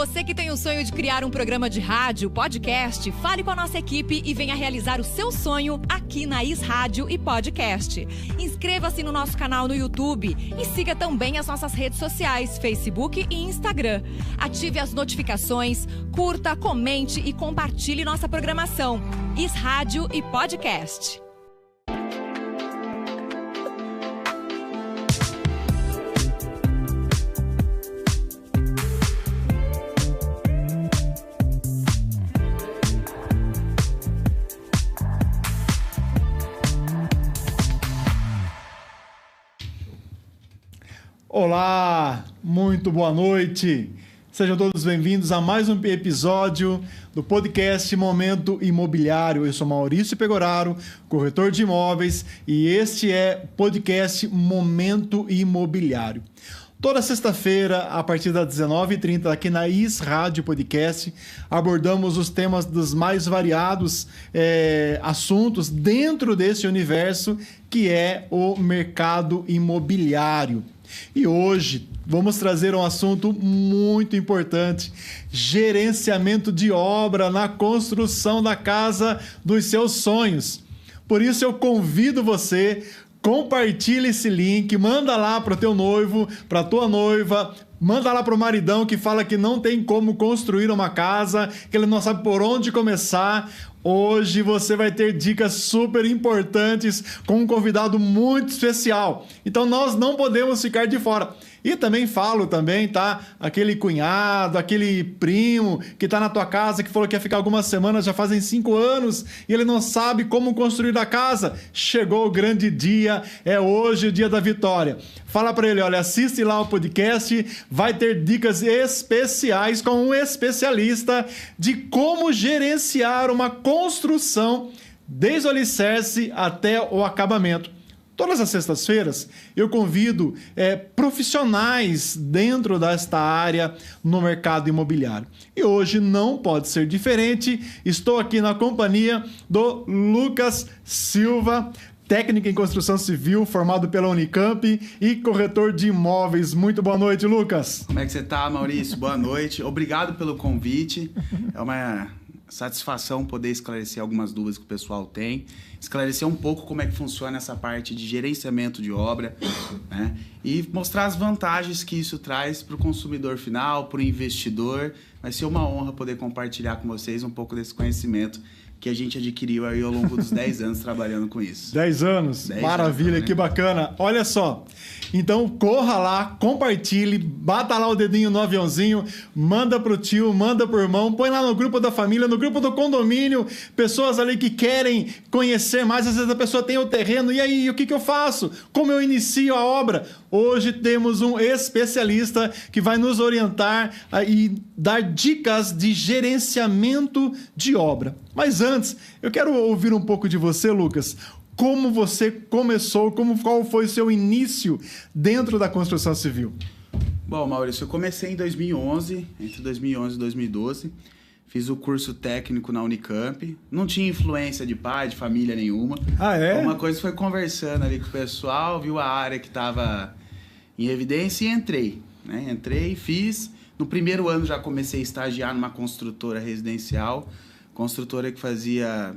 Você que tem o sonho de criar um programa de rádio, podcast, fale com a nossa equipe e venha realizar o seu sonho aqui na Is Rádio e Podcast. Inscreva-se no nosso canal no YouTube e siga também as nossas redes sociais, Facebook e Instagram. Ative as notificações, curta, comente e compartilhe nossa programação. Is Rádio e Podcast. Olá, muito boa noite. Sejam todos bem-vindos a mais um episódio do podcast Momento Imobiliário. Eu sou Maurício Pegoraro, corretor de imóveis, e este é o podcast Momento Imobiliário. Toda sexta-feira, a partir das 19h30, aqui na IS Rádio Podcast, abordamos os temas dos mais variados assuntos dentro desse universo que é o mercado imobiliário. E hoje vamos trazer um assunto muito importante: gerenciamento de obra na construção da casa dos seus sonhos. Por isso eu convido você, compartilhe esse link, manda lá para o teu noivo, para a tua noiva, manda lá para o maridão que fala que não tem como construir uma casa, que ele não sabe por onde começar. Hoje você vai ter dicas super importantes com um convidado muito especial. Então nós não podemos ficar de fora. E também falo também, tá? Aquele cunhado, aquele primo que tá na tua casa, que falou que ia ficar algumas semanas, já fazem 5 anos, e ele não sabe como construir a casa. Chegou o grande dia, é hoje o dia da vitória. Fala para ele, olha, assiste lá o podcast, vai ter dicas especiais com um especialista de como gerenciar uma construção desde o alicerce até o acabamento. Todas as sextas-feiras eu convido profissionais dentro desta área no mercado imobiliário. E hoje não pode ser diferente. Estou aqui na companhia do Lucas Silva, técnico em construção civil, formado pela Unicamp e corretor de imóveis. Muito boa noite, Lucas. Como é que você está, Maurício? Boa noite. Obrigado pelo convite. É uma satisfação poder esclarecer algumas dúvidas que o pessoal tem, esclarecer um pouco como é que funciona essa parte de gerenciamento de obra, né? E mostrar as vantagens que isso traz para o consumidor final, para o investidor. Vai ser uma honra poder compartilhar com vocês um pouco desse conhecimento que a gente adquiriu aí ao longo dos 10 anos trabalhando com isso. 10 anos? 10 maravilha, anos, né? Que bacana. Olha só, então corra lá, compartilhe, bata lá o dedinho no aviãozinho, manda pro tio, manda pro irmão, põe lá no grupo da família, no grupo do condomínio, pessoas ali que querem conhecer mais. Às vezes a pessoa tem o terreno, e aí, o que eu faço? Como eu inicio a obra? Hoje temos um especialista que vai nos orientar e dar dicas de gerenciamento de obra. Mas antes, eu quero ouvir um pouco de você, Lucas. Como você começou, qual foi o seu início dentro da construção civil? Bom, Maurício, eu comecei em 2011, entre 2011 e 2012. Fiz o curso técnico na Unicamp. Não tinha influência de pai, de família nenhuma. Ah, é? Uma coisa foi conversando ali com o pessoal, viu a área que estava em evidência e entrei. Né? Entrei, fiz. No primeiro ano já comecei a estagiar numa construtora residencial. Construtora que fazia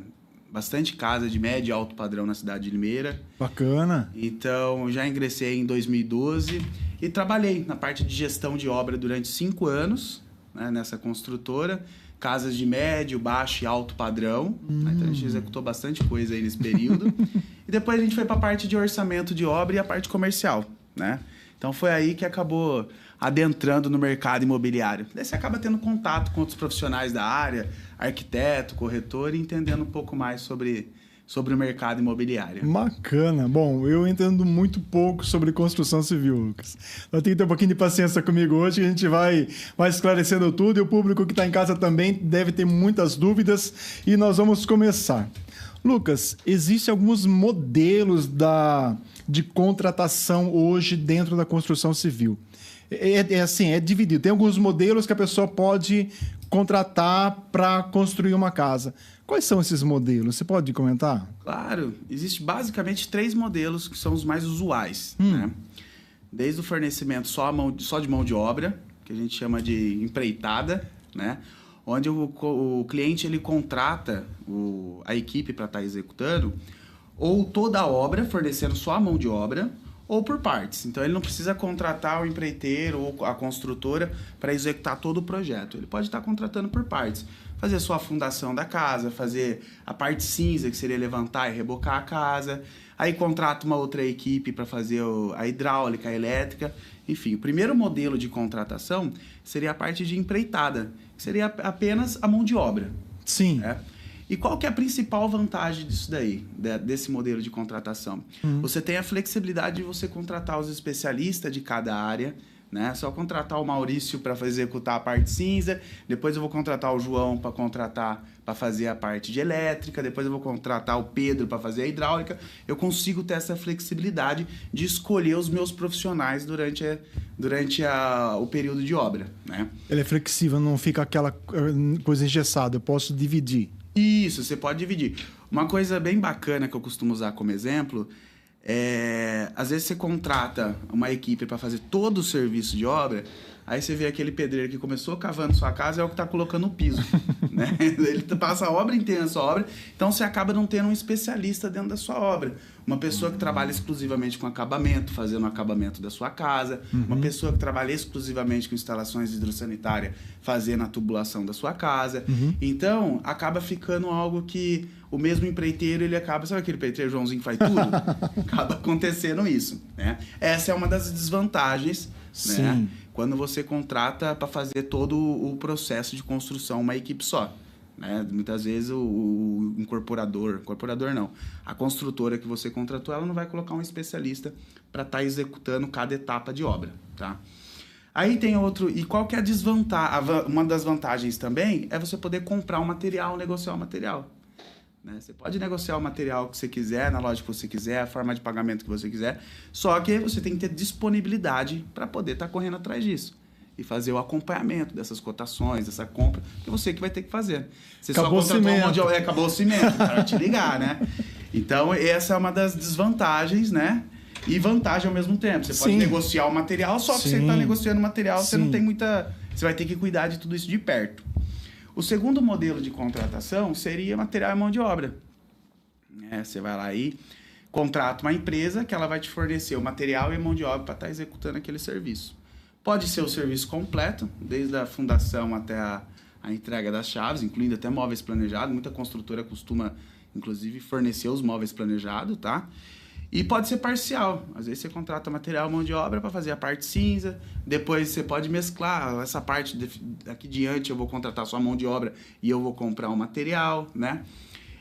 bastante casa de médio e alto padrão na cidade de Limeira. Bacana. Então, já ingressei em 2012 e trabalhei na parte de gestão de obra durante 5 anos, né, nessa construtora. Casas de médio, baixo e alto padrão. Então, a gente executou bastante coisa aí nesse período. E depois a gente foi para a parte de orçamento de obra e a parte comercial, né? Então, foi aí que acabou adentrando no mercado imobiliário. Daí você acaba tendo contato com outros profissionais da área, arquiteto, corretor, e entendendo um pouco mais sobre o mercado imobiliário. Bacana. Bom, eu entendo muito pouco sobre construção civil, Lucas. Então tem que ter um pouquinho de paciência comigo hoje, a gente vai esclarecendo tudo, e o público que está em casa também deve ter muitas dúvidas, e nós vamos começar. Lucas, existem alguns modelos de contratação hoje dentro da construção civil. É dividido. Tem alguns modelos que a pessoa pode contratar para construir uma casa. Quais são esses modelos? Você pode comentar? Claro. Existem basicamente 3 modelos que são os mais usuais. Né? Desde o fornecimento só de mão de obra, que a gente chama de empreitada, né? Onde o cliente ele contrata a equipe para estar executando, ou toda a obra, fornecendo só a mão de obra, ou por partes. Então, ele não precisa contratar o empreiteiro ou a construtora para executar todo o projeto. Ele pode estar contratando por partes. Fazer só a fundação da casa, fazer a parte cinza, que seria levantar e rebocar a casa. Aí contrata uma outra equipe para fazer a hidráulica, a elétrica. Enfim, o primeiro modelo de contratação seria a parte de empreitada, que seria apenas a mão de obra. Sim. Né? E qual que é a principal vantagem disso daí, desse modelo de contratação? Você tem a flexibilidade de você contratar os especialistas de cada área, né? Só contratar o Maurício para executar a parte cinza, depois eu vou contratar o João para fazer a parte de elétrica, depois eu vou contratar o Pedro para fazer a hidráulica. Eu consigo ter essa flexibilidade de escolher os meus profissionais durante o período de obra, né? Ele é flexível, não fica aquela coisa engessada, eu posso dividir. Isso, você pode dividir. Uma coisa bem bacana que eu costumo usar como exemplo às vezes você contrata uma equipe para fazer todo o serviço de obra, aí você vê aquele pedreiro que começou cavando sua casa, é o que está colocando o piso, né? Ele passa a obra inteira na sua obra, então você acaba não tendo um especialista dentro da sua obra. Uma pessoa que trabalha exclusivamente com acabamento, fazendo o acabamento da sua casa, uma pessoa que trabalha exclusivamente com instalações hidrossanitárias, fazendo a tubulação da sua casa. Então, acaba ficando algo que o mesmo empreiteiro, ele acaba... Sabe aquele empreiteiro Joãozinho que faz tudo? Acaba acontecendo isso, né? Essa é uma das desvantagens, né? Quando você contrata para fazer todo o processo de construção uma equipe só, né? Muitas vezes o incorporador não, a construtora que você contratou, ela não vai colocar um especialista para estar executando cada etapa de obra, tá? Aí tem outro... E qual que é a desvantagem? Uma das vantagens também é você poder comprar o material, negociar o material. Né? Você pode negociar o material que você quiser, na loja que você quiser, a forma de pagamento que você quiser, só que você tem que ter disponibilidade para poder estar correndo atrás disso e fazer o acompanhamento dessas cotações, dessa compra, que você que vai ter que fazer. Você acabou só contratou acabou o cimento, para te ligar, né? Então, essa é uma das desvantagens, né? E vantagem ao mesmo tempo. Você pode negociar o material, só que você está negociando o material, você não tem muita... Você vai ter que cuidar de tudo isso de perto. O segundo modelo de contratação seria material e mão de obra. Você vai lá e contrata uma empresa que ela vai te fornecer o material e a mão de obra para estar executando aquele serviço. Pode ser o serviço completo, desde a fundação até a entrega das chaves, incluindo até móveis planejados. Muita construtora costuma, inclusive, fornecer os móveis planejados, tá? E pode ser parcial. Às vezes você contrata material, mão de obra para fazer a parte cinza. Depois você pode mesclar essa parte daqui diante. Eu vou contratar só a mão de obra e eu vou comprar o material, né?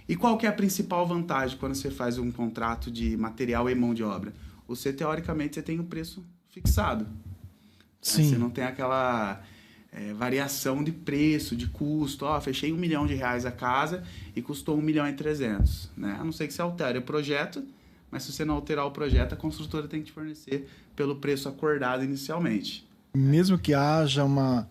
E qual que é a principal vantagem quando você faz um contrato de material e mão de obra? Você, teoricamente, você tem um preço fixado. Sim. Você não tem aquela variação de preço, de custo. Fechei R$1 milhão a casa e custou 1.300.000, né? A não ser que você altere o projeto, mas se você não alterar o projeto, a construtora tem que te fornecer pelo preço acordado inicialmente. Mesmo que haja uma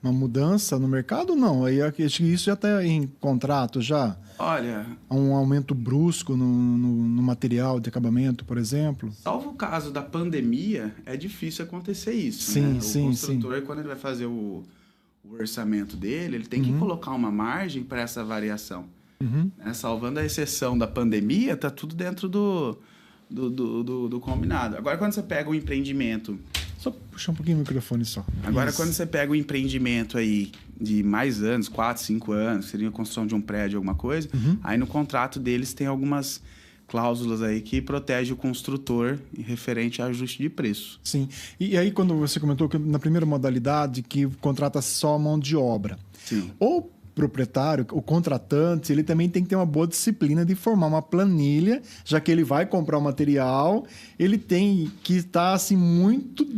mudança no mercado, não? Aí acho que isso já está em contrato já? Olha... Um aumento brusco no material de acabamento, por exemplo? Salvo o caso da pandemia, é difícil acontecer isso, sim, né? Sim, o construtor, quando ele vai fazer o orçamento dele, ele tem que colocar uma margem para essa variação. Salvando a exceção da pandemia, tá tudo dentro do combinado. Agora, quando você pega um empreendimento... Só puxar um pouquinho o microfone só. Agora, quando você pega um empreendimento aí de mais anos, 4, 5 anos, seria a construção de um prédio, alguma coisa, aí no contrato deles tem algumas cláusulas aí que protegem o construtor referente a ajuste de preço. Sim. E aí, quando você comentou que na primeira modalidade que contrata só mão de obra. Sim. O proprietário, o contratante, ele também tem que ter uma boa disciplina de formar uma planilha, já que ele vai comprar o material, ele tem que estar assim muito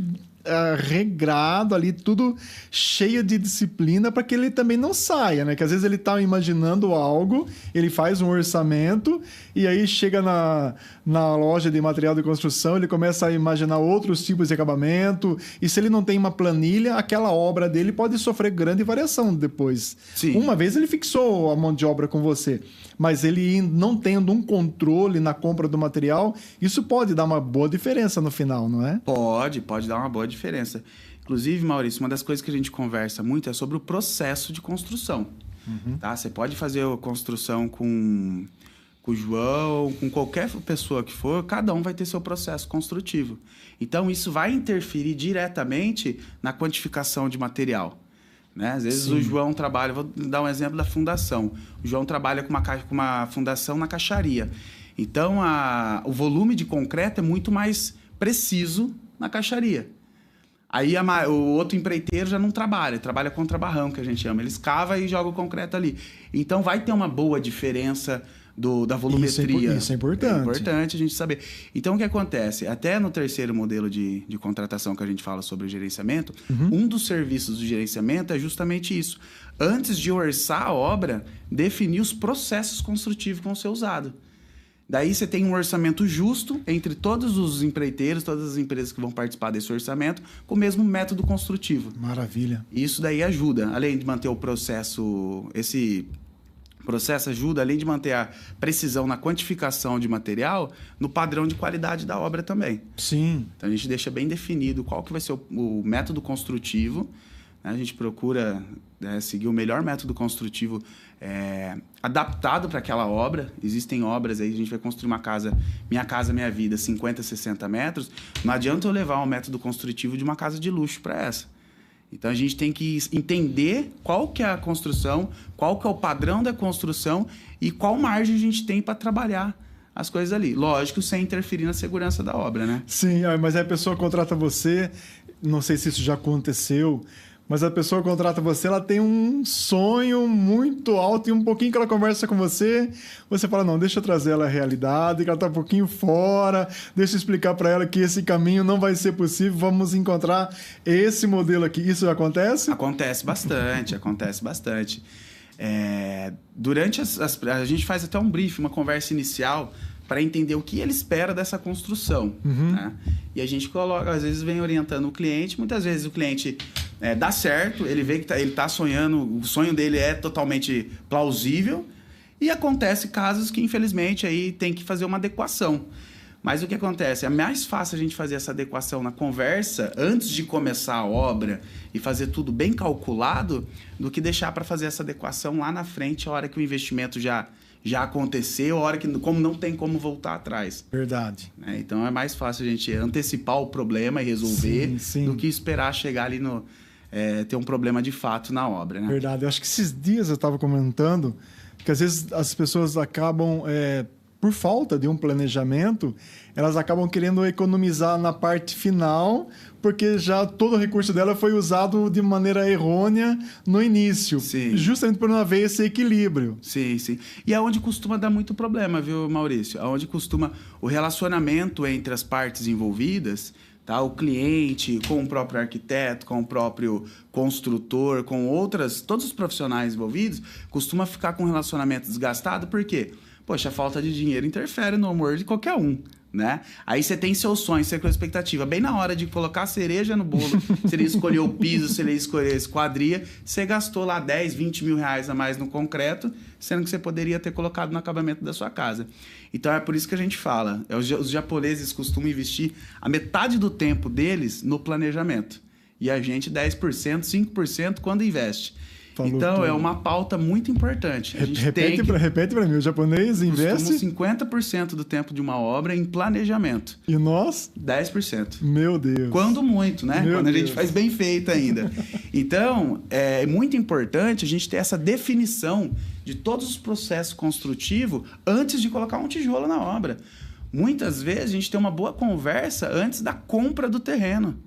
regrado ali, tudo cheio de disciplina para que ele também não saia, né? Que às vezes ele está imaginando algo, ele faz um orçamento e aí chega na loja de material de construção, ele começa a imaginar outros tipos de acabamento e se ele não tem uma planilha, aquela obra dele pode sofrer grande variação depois. Sim. Uma vez ele fixou a mão de obra com você, mas ele não tendo um controle na compra do material, isso pode dar uma boa diferença no final, não é? Pode dar uma boa diferença. Inclusive, Maurício, uma das coisas que a gente conversa muito é sobre o processo de construção. Tá? Você pode fazer a construção com o João, com qualquer pessoa que for, cada um vai ter seu processo construtivo. Então, isso vai interferir diretamente na quantificação de material. Né? Às vezes o João trabalha, vou dar um exemplo da fundação. O João trabalha com uma fundação na caixaria. Então, o volume de concreto é muito mais preciso na caixaria. Aí o outro empreiteiro já não trabalha, trabalha contra-barrão, que a gente chama. Ele escava e joga o concreto ali. Então vai ter uma boa diferença da volumetria. Isso é importante. É importante a gente saber. Então, o que acontece? Até no terceiro modelo de contratação que a gente fala sobre o gerenciamento, um dos serviços do gerenciamento é justamente isso. Antes de orçar a obra, definir os processos construtivos que vão ser usados. Daí você tem um orçamento justo entre todos os empreiteiros, todas as empresas que vão participar desse orçamento, com o mesmo método construtivo. Maravilha. Isso daí ajuda, além de manter o processo, esse processo ajuda, além de manter a precisão na quantificação de material, no padrão de qualidade da obra também. Sim. Então a gente deixa bem definido qual que vai ser o método construtivo, né? A gente procura seguir o melhor método construtivo adaptado para aquela obra. Existem obras aí, a gente vai construir uma casa, Minha Casa Minha Vida, 50, 60 metros. Não adianta eu levar um método construtivo de uma casa de luxo para essa. Então, a gente tem que entender qual que é a construção, qual que é o padrão da construção e qual margem a gente tem para trabalhar as coisas ali. Lógico, sem interferir na segurança da obra, né? Sim, mas aí a pessoa contrata você, não sei se isso já aconteceu, mas a pessoa contrata você, ela tem um sonho muito alto e um pouquinho que ela conversa com você, você fala, não, deixa eu trazer ela à realidade, que ela está um pouquinho fora, deixa eu explicar para ela que esse caminho não vai ser possível, vamos encontrar esse modelo aqui. Isso acontece? Acontece bastante, acontece bastante. Durante a gente faz até um briefing, uma conversa inicial, para entender o que ele espera dessa construção. Né? E a gente coloca, às vezes vem orientando o cliente, muitas vezes o cliente dá certo, ele vê que ele está sonhando, o sonho dele é totalmente plausível, e acontece casos que infelizmente aí tem que fazer uma adequação. Mas o que acontece? É mais fácil a gente fazer essa adequação na conversa antes de começar a obra e fazer tudo bem calculado do que deixar para fazer essa adequação lá na frente, a hora que o investimento já aconteceu, a hora que como não tem como voltar atrás. Verdade. Então é mais fácil a gente antecipar o problema e resolver do que esperar chegar ali ter um problema de fato na obra. Né? Verdade. Eu acho que esses dias eu estava comentando que às vezes as pessoas acabam, por falta de um planejamento, elas acabam querendo economizar na parte final, porque já todo o recurso dela foi usado de maneira errônea no início. Sim. Justamente por não haver esse equilíbrio. Sim, sim. E é onde costuma dar muito problema, viu, Maurício? É onde costuma o relacionamento entre as partes envolvidas, tá? O cliente com o próprio arquiteto, com o próprio construtor, com todos os profissionais envolvidos, costuma ficar com um relacionamento desgastado, por quê? Poxa, a falta de dinheiro interfere no humor de qualquer um, né? Aí você tem seu sonho, você tem a expectativa. Bem na hora de colocar a cereja no bolo, se ele escolher o piso, se ele escolher a esquadria, você gastou lá 10, 20 mil reais a mais no concreto, sendo que você poderia ter colocado no acabamento da sua casa. Então é por isso que a gente fala, os japoneses costumam investir a metade do tempo deles no planejamento. E a gente 10%, 5% quando investe. Falou então, tudo. É uma pauta muito importante. A gente repete para mim, o japonês investe... 50% do tempo de uma obra em planejamento. E nós? 10%. Meu Deus. Quando muito, né? Quando a gente faz bem feito ainda. Então, é muito importante a gente ter essa definição de todos os processos construtivos antes de colocar um tijolo na obra. Muitas vezes, a gente tem uma boa conversa antes da compra do terreno.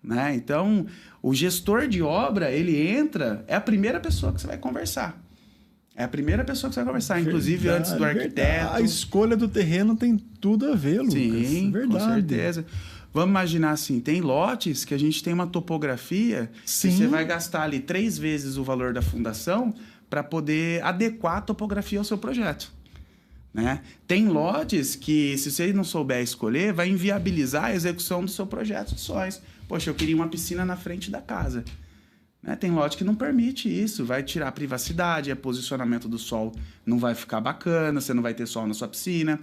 Né? Então, o gestor de obra, ele entra, é a primeira pessoa que você vai conversar. É a primeira pessoa que você vai conversar, verdade, inclusive antes do arquiteto. Verdade. A escolha do terreno tem tudo a ver, Lucas. Sim, verdade. Com certeza. Vamos imaginar assim, tem lotes que a gente tem uma topografia Sim. que você vai gastar ali 3 vezes o valor da fundação para poder adequar a topografia ao seu projeto. Né? Tem lotes que, se você não souber escolher, vai inviabilizar a execução do seu projeto de sonhos. Poxa, eu queria uma piscina na frente da casa. Né? Tem lote que não permite isso, vai tirar a privacidade, o posicionamento do sol não vai ficar bacana, você não vai ter sol na sua piscina.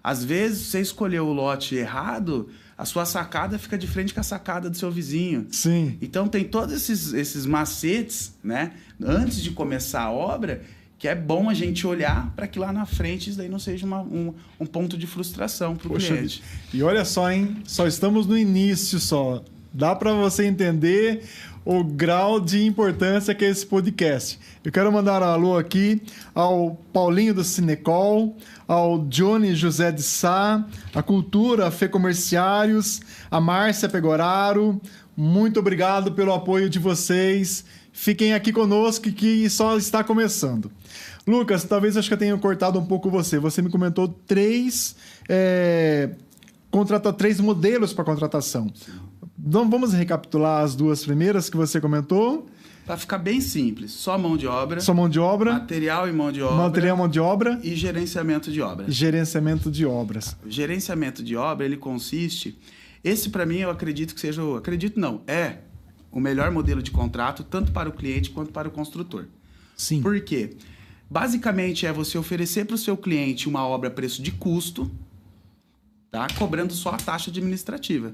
Às vezes, você escolheu o lote errado, a sua sacada fica de frente com a sacada do seu vizinho. Sim. Então, tem todos esses macetes, né? Antes de começar a obra, que é bom a gente olhar para que lá na frente isso daí não seja um ponto de frustração para o cliente. E olha só, hein? Só estamos no início só. Dá para você entender o grau de importância que é esse podcast. Eu quero mandar um alô aqui ao Paulinho do Cinecol, ao Johnny José de Sá, a Cultura, a Fê Comerciários, a Márcia Pegoraro, Muito obrigado pelo apoio de vocês. Fiquem aqui conosco que só está começando. Lucas, talvez acho que eu tenha cortado um pouco você. Você me comentou três modelos para contratação. Então, vamos recapitular as duas primeiras que você comentou? Para ficar bem simples, só mão de obra. Só mão de obra. Material e mão de obra. Material e mão de obra. E gerenciamento de obras. Gerenciamento de obras. O gerenciamento de obra, ele consiste... Esse, para mim, eu acredito que seja... Acredito não, é o melhor modelo de contrato, tanto para o cliente quanto para o construtor. Sim. Por quê? Basicamente, é você oferecer para o seu cliente uma obra a preço de custo, tá? Cobrando só a taxa administrativa.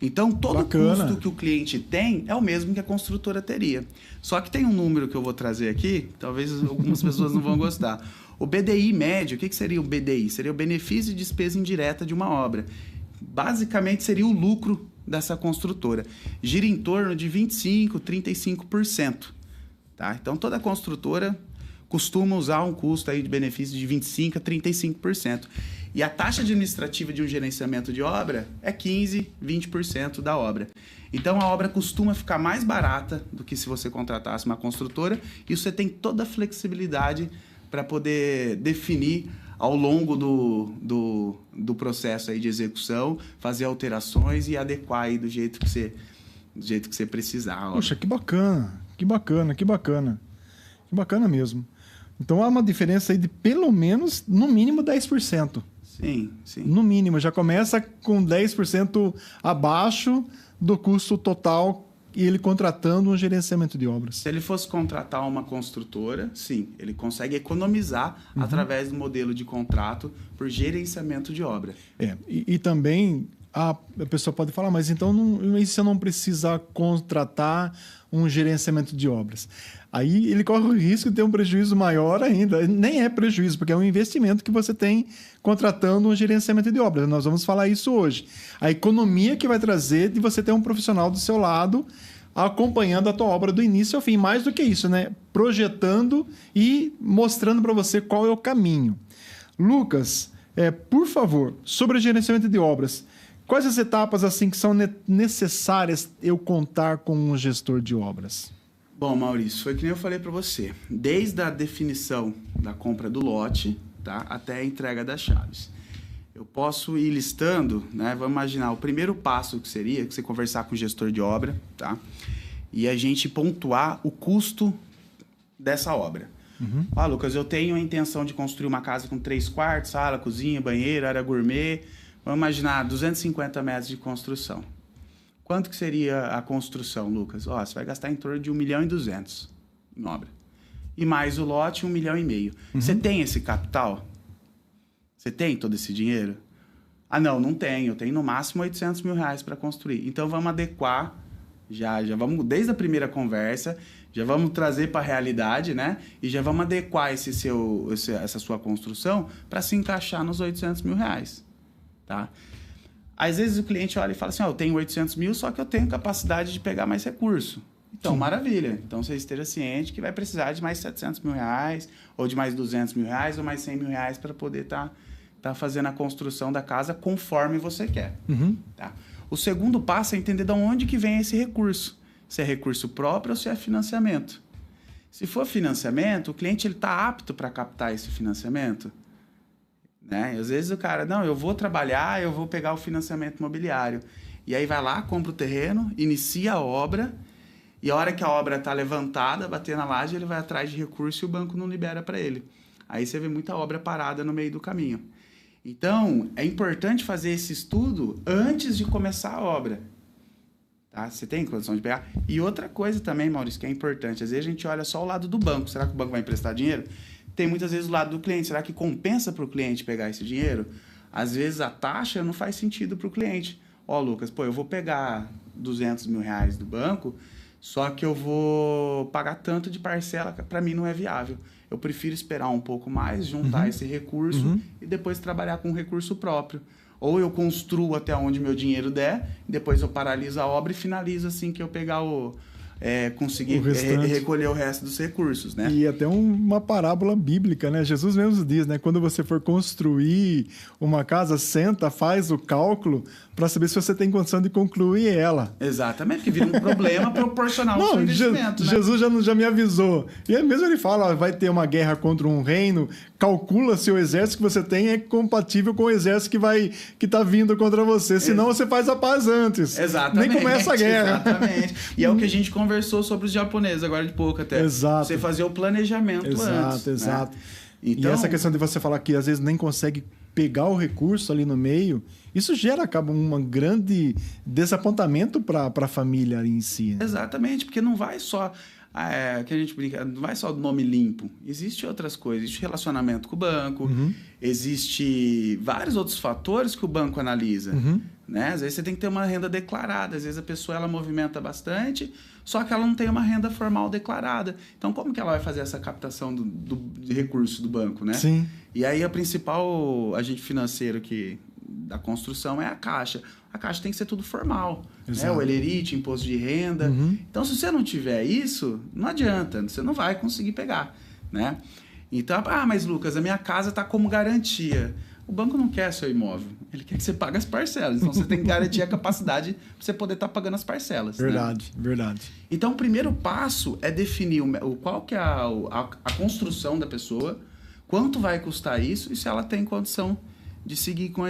Então, todo o custo que o cliente tem é o mesmo que a construtora teria. Só que tem um número que eu vou trazer aqui, talvez algumas pessoas não vão gostar. O BDI médio, o que seria o BDI? Seria o benefício e despesa indireta de uma obra. Basicamente, seria o lucro dessa construtora. Gira em torno de 25%, 35%. Tá? Então, toda construtora costuma usar um custo aí de benefício de 25% a 35%. E a taxa administrativa de um gerenciamento de obra é 15%, 20% da obra. Então, a obra costuma ficar mais barata do que se você contratasse uma construtora e você tem toda a flexibilidade para poder definir ao longo do processo aí de execução, fazer alterações e adequar aí do jeito que você precisar. Poxa, que bacana, que bacana, que bacana. Que bacana mesmo. Então, há uma diferença aí de pelo menos, no mínimo, 10%. Sim, sim. No mínimo, já começa com 10% abaixo do custo total e ele contratando um gerenciamento de obras. Se ele fosse contratar uma construtora, sim, ele consegue economizar através do modelo de contrato por gerenciamento de obra. E também a pessoa pode falar, mas então e se eu não precisar contratar um gerenciamento de obras? Aí ele corre o risco de ter um prejuízo maior ainda. Nem é prejuízo, porque é um investimento que você tem contratando um gerenciamento de obras. Nós vamos falar isso hoje. A economia que vai trazer de você ter um profissional do seu lado acompanhando a tua obra do início ao fim. Mais do que isso, né? Projetando e mostrando para você qual é o caminho. Lucas, por favor, sobre o gerenciamento de obras, quais as etapas assim que são necessárias eu contar com um gestor de obras? Bom, Maurício, foi que nem eu falei para você. Desde a definição da compra do lote, tá, até a entrega das chaves. Eu posso ir listando, né? Vamos imaginar, o primeiro passo que seria que você conversar com o gestor de obra, tá? E a gente pontuar o custo dessa obra. Lucas, eu tenho a intenção de construir uma casa com 3 quartos, sala, cozinha, banheiro, área gourmet. Vamos imaginar 250 metros de construção. Quanto que seria a construção, Lucas? Você vai gastar em torno de 1.2 milhões em obra. E mais o lote, 1,5 milhão. Você tem esse capital? Você tem todo esse dinheiro? Não tenho. Eu tenho no máximo 800 mil reais para construir. Então vamos adequar, já vamos, desde a primeira conversa, já vamos trazer para a realidade, né? E já vamos adequar essa sua construção para se encaixar nos 800 mil reais. Tá? Às vezes o cliente olha e fala assim, eu tenho 800 mil, só que eu tenho capacidade de pegar mais recurso. Então, maravilha. Então, você esteja ciente que vai precisar de mais 700 mil reais, ou de mais 200 mil reais, ou mais 100 mil reais para poder tá fazendo a construção da casa conforme você quer. Tá? O segundo passo é entender de onde que vem esse recurso. Se é recurso próprio ou se é financiamento. Se for financiamento, o cliente está apto para captar esse financiamento. Né? E às vezes o cara, eu vou trabalhar, eu vou pegar o financiamento imobiliário. E aí vai lá, compra o terreno, inicia a obra, e a hora que a obra está levantada, bater na laje, ele vai atrás de recurso e o banco não libera para ele. Aí você vê muita obra parada no meio do caminho. Então, é importante fazer esse estudo antes de começar a obra. Tá? Você tem condição de pegar? E outra coisa também, Maurício, que é importante. Às vezes a gente olha só o lado do banco. Será que o banco vai emprestar dinheiro? Tem muitas vezes o lado do cliente. Será que compensa para o cliente pegar esse dinheiro? Às vezes a taxa não faz sentido para o cliente. Lucas, eu vou pegar 200 mil reais do banco, só que eu vou pagar tanto de parcela que para mim não é viável. Eu prefiro esperar um pouco mais, juntar esse recurso e depois trabalhar com recurso próprio. Ou eu construo até onde meu dinheiro der, depois eu paraliso a obra e finalizo assim que eu pegar conseguir recolher o resto dos recursos, né? E até uma parábola bíblica, né? Jesus mesmo diz, né? Quando você for construir uma casa, senta, faz o cálculo para saber se você tem condição de concluir ela. Exatamente, porque vira um problema proporcional ao seu investimento, né? Jesus já me avisou. E aí mesmo ele fala, ó, vai ter uma guerra contra um reino, calcula se o exército que você tem é compatível com o exército que tá vindo contra você, senão você faz a paz antes. Exatamente. Nem começa a guerra. Exatamente. E é o que a gente conversou sobre os japoneses agora de pouco até. Exato. Você fazer o planejamento antes. Exato. Né? Então, e essa questão de você falar que às vezes nem consegue pegar o recurso ali no meio, isso acaba um grande desapontamento para a família em si. Exatamente, porque não vai só... que a gente brinca, não vai só do nome limpo. Existe outras coisas. Existe relacionamento com o banco. Existe vários outros fatores que o banco analisa. Né? Às vezes você tem que ter uma renda declarada. Às vezes a pessoa ela movimenta bastante, só que ela não tem uma renda formal declarada. Então, como que ela vai fazer essa captação de recursos do banco, né? Sim. E aí, a principal agente financeiro da construção é a Caixa. A Caixa tem que ser tudo formal. Né? O Elerite, imposto de renda. Então, se você não tiver isso, não adianta. Você não vai conseguir pegar, né? Então, mas Lucas, a minha casa está como garantia. O banco não quer seu imóvel. Ele quer que você pague as parcelas. Então, você tem que garantir a capacidade para você poder estar pagando as parcelas. Verdade, né? verdade. Então, o primeiro passo é definir qual que é a construção da pessoa, quanto vai custar isso e se ela tem condição de seguir com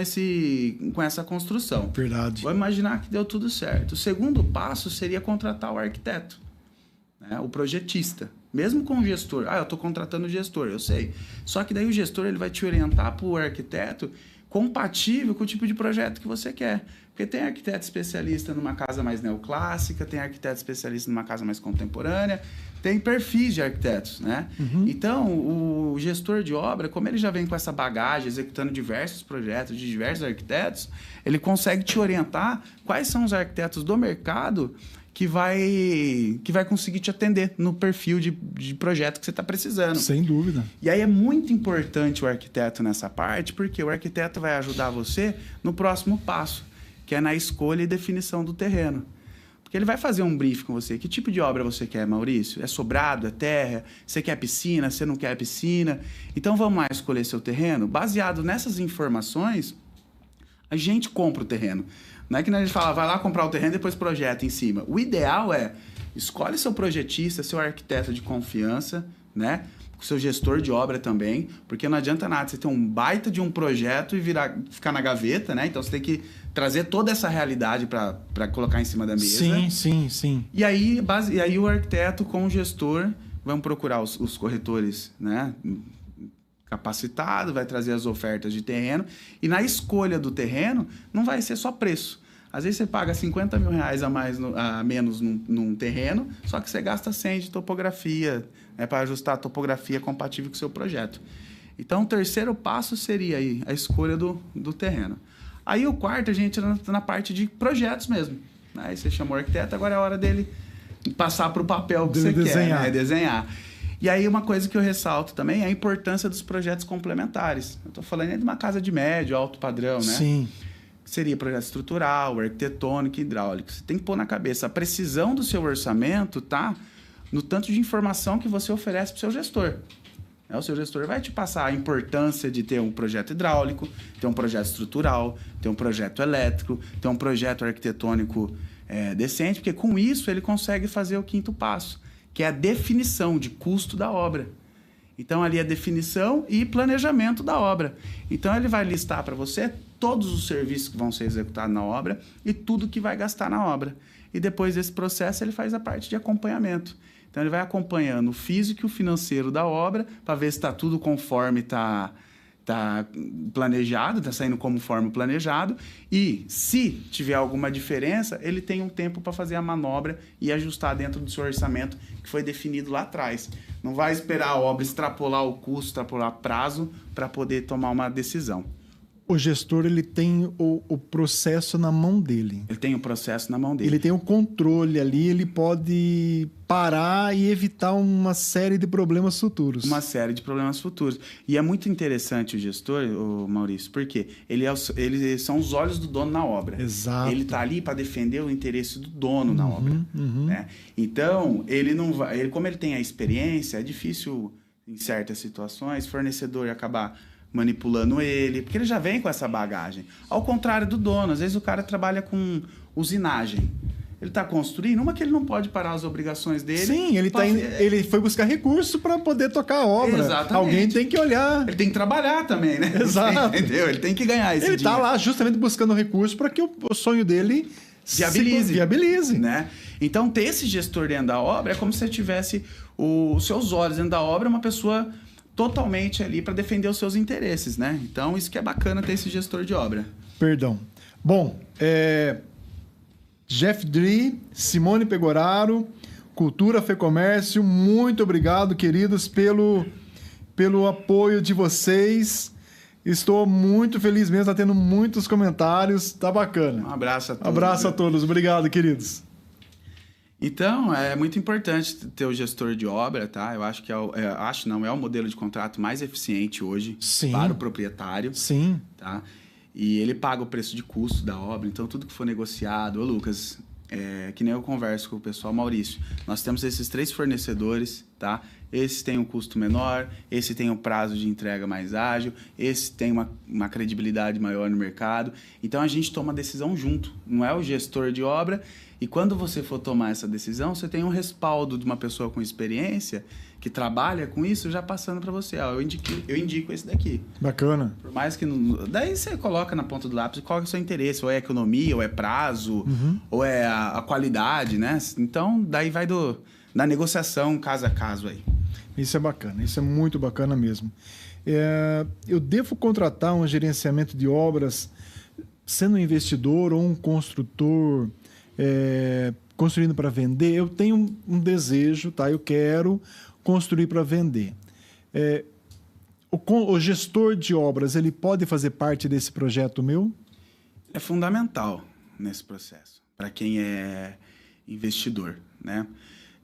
essa construção. Verdade. Vou imaginar que deu tudo certo. O segundo passo seria contratar o arquiteto, né? O projetista. Mesmo com o gestor. Eu estou contratando o gestor, eu sei. Só que daí o gestor ele vai te orientar para o arquiteto compatível com o tipo de projeto que você quer. Porque tem arquiteto especialista numa casa mais neoclássica, tem arquiteto especialista numa casa mais contemporânea, tem perfis de arquitetos, né? Então, o gestor de obra, como ele já vem com essa bagagem, executando diversos projetos de diversos arquitetos, ele consegue te orientar quais são os arquitetos do mercado que vai conseguir te atender no perfil de projeto que você está precisando. Sem dúvida. E aí é muito importante o arquiteto nessa parte, porque o arquiteto vai ajudar você no próximo passo, que é na escolha e definição do terreno. Porque ele vai fazer um briefing com você. Que tipo de obra você quer, Maurício? É sobrado? É terra? Você quer piscina? Você não quer piscina? Então vamos lá escolher seu terreno? Baseado nessas informações, a gente compra o terreno. Não é que a gente fala, vai lá comprar o terreno e depois projeta em cima. O ideal é, escolhe seu projetista, seu arquiteto de confiança, né? Seu gestor de obra também, porque não adianta nada você ter um baita de um projeto e ficar na gaveta, né? Então você tem que trazer toda essa realidade para colocar em cima da mesa. Sim. E aí o arquiteto com o gestor vão procurar os corretores, né? Capacitado, vai trazer as ofertas de terreno. E na escolha do terreno, não vai ser só preço. Às vezes você paga 50 mil reais a menos num terreno, só que você gasta 100 de topografia, né, para ajustar a topografia compatível com o seu projeto. Então, o terceiro passo seria aí a escolha do terreno. Aí o quarto, a gente entra na parte de projetos mesmo. Aí você chamou o arquiteto, agora é a hora dele passar para o papel que você quer, né? Desenhar. E aí uma coisa que eu ressalto também é a importância dos projetos complementares. Eu estou falando aí de uma casa de médio, alto padrão, né? Sim. Seria projeto estrutural, arquitetônico, hidráulico. Você tem que pôr na cabeça. A precisão do seu orçamento tá no tanto de informação que você oferece para o seu gestor. O seu gestor vai te passar a importância de ter um projeto hidráulico, ter um projeto estrutural, ter um projeto elétrico, ter um projeto arquitetônico decente, porque com isso ele consegue fazer o quinto passo, que é a definição de custo da obra. Então, ali é definição e planejamento da obra. Então, ele vai listar para você todos os serviços que vão ser executados na obra e tudo que vai gastar na obra. E depois desse processo, ele faz a parte de acompanhamento. Então, ele vai acompanhando o físico e o financeiro da obra para ver se está tudo conforme está planejado, está saindo conforme planejado. E, se tiver alguma diferença, ele tem um tempo para fazer a manobra e ajustar dentro do seu orçamento que foi definido lá atrás. Não vai esperar a obra extrapolar o custo, extrapolar prazo para poder tomar uma decisão. O gestor, ele tem o processo na mão dele. Ele tem o processo na mão dele. Ele tem o controle ali, ele pode parar e evitar uma série de problemas futuros. Uma série de problemas futuros. E é muito interessante o gestor, o Maurício, porque eles são os olhos do dono na obra. Exato. Ele está ali para defender o interesse do dono na obra. Né? Então, ele não vai. Como ele tem a experiência, é difícil, em certas situações, fornecedor acabar manipulando ele, porque ele já vem com essa bagagem. Ao contrário do dono, às vezes o cara trabalha com usinagem. Ele está construindo, uma que ele não pode parar as obrigações dele. Sim, ele foi buscar recurso para poder tocar a obra. Exatamente. Alguém tem que olhar. Ele tem que trabalhar também, né? Exato. Entendeu? Ele tem que ganhar esse dinheiro. Ele está lá justamente buscando recurso para que o sonho dele viabilize. Né? Então, ter esse gestor dentro da obra é como se você tivesse os seus olhos dentro da obra, uma pessoa totalmente ali para defender os seus interesses, né? Então, isso que é bacana ter esse gestor de obra. Perdão. Bom, Jeff Dri, Simone Pegoraro, Cultura Fê Comércio, muito obrigado, queridos, pelo apoio de vocês. Estou muito feliz mesmo, está tendo muitos comentários, tá bacana. Um abraço a todos. Abraço a todos, obrigado, queridos. Então, é muito importante ter o gestor de obra, tá? Eu acho que é o modelo de contrato mais eficiente hoje. Sim. Para o proprietário. Sim. Tá? E ele paga o preço de custo da obra, então tudo que for negociado... Ô, Lucas, que nem eu converso com o pessoal, Maurício, nós temos esses 3 fornecedores, tá? Esse tem um custo menor, esse tem um prazo de entrega mais ágil, esse tem uma credibilidade maior no mercado. Então, a gente toma a decisão junto, não é o gestor de obra. E quando você for tomar essa decisão, você tem um respaldo de uma pessoa com experiência que trabalha com isso já passando para você. Ó, eu indico esse daqui. Bacana. Por mais que... Daí você coloca na ponta do lápis qual é o seu interesse. Ou é economia, ou é prazo, ou é a qualidade, né? Então, daí vai da negociação caso a caso aí. Isso é bacana, isso é muito bacana mesmo. Eu devo contratar um gerenciamento de obras sendo um investidor ou um construtor construindo para vender? Eu tenho um desejo, tá? Eu quero construir para vender. O gestor de obras, ele pode fazer parte desse projeto meu? É fundamental nesse processo, para quem é investidor, né?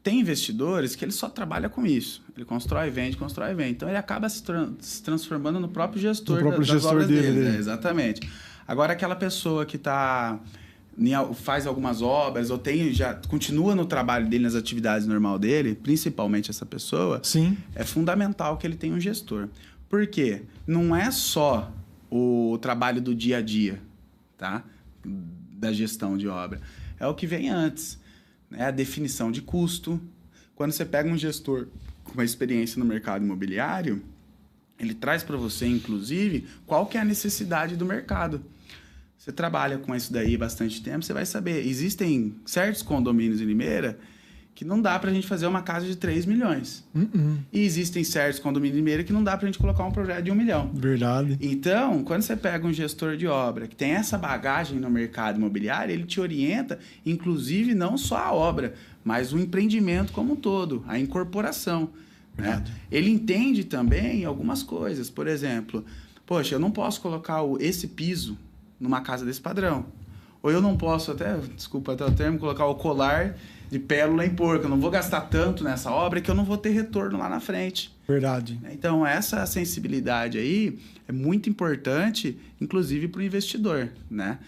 Tem investidores que ele só trabalha com isso. Ele constrói e vende, constrói e vende. Então, ele acaba se transformando no próprio gestor, das obras dele. Né? Exatamente. Agora, aquela pessoa que faz algumas obras ou já continua no trabalho dele, nas atividades normais dele, principalmente essa pessoa, sim, é fundamental que ele tenha um gestor. Por quê? Não é só o trabalho do dia a dia, tá? Da gestão de obra. É o que vem antes. É a definição de custo. Quando você pega um gestor com uma experiência no mercado imobiliário, ele traz para você, inclusive, qual que é a necessidade do mercado. Você trabalha com isso daí há bastante tempo, você vai saber. Existem certos condomínios em Limeira que não dá para a gente fazer uma casa de 3 milhões. E existem certos condomínios em Limeira que não dá para a gente colocar um projeto de 1 milhão. Verdade. Então, quando você pega um gestor de obra que tem essa bagagem no mercado imobiliário, ele te orienta, inclusive, não só a obra, mas o empreendimento como um todo, a incorporação. Né? Ele entende também algumas coisas. Por exemplo, poxa, eu não posso colocar esse piso numa casa desse padrão. Ou eu não posso desculpa até o termo, colocar o colar de pérola em porco. Eu não vou gastar tanto nessa obra que eu não vou ter retorno lá na frente. Verdade. Então, essa sensibilidade aí é muito importante, inclusive para o investidor, né?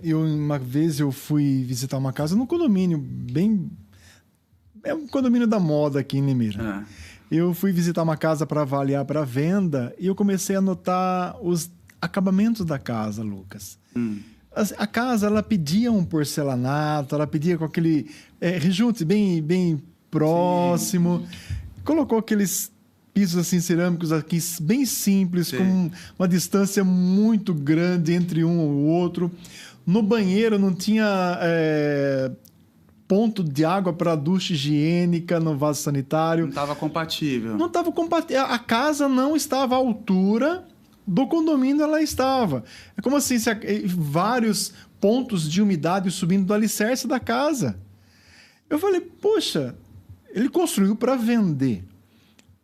Uma vez eu fui visitar uma casa num condomínio é um condomínio da moda aqui em Limeira. Eu fui visitar uma casa para avaliar para venda e eu comecei a notar os acabamentos da casa, Lucas. A casa, ela pedia um porcelanato, ela pedia com aquele rejunte bem próximo. Sim. Colocou aqueles pisos assim cerâmicos aqui bem simples, sim, com uma distância muito grande entre um ou outro. No banheiro não tinha ponto de água para ducha higiênica no vaso sanitário. Não estava compatível. Não estava compatível. A casa não estava à altura do condomínio, ela estava. É como assim, vários pontos de umidade subindo do alicerce da casa. Eu falei, poxa, ele construiu para vender.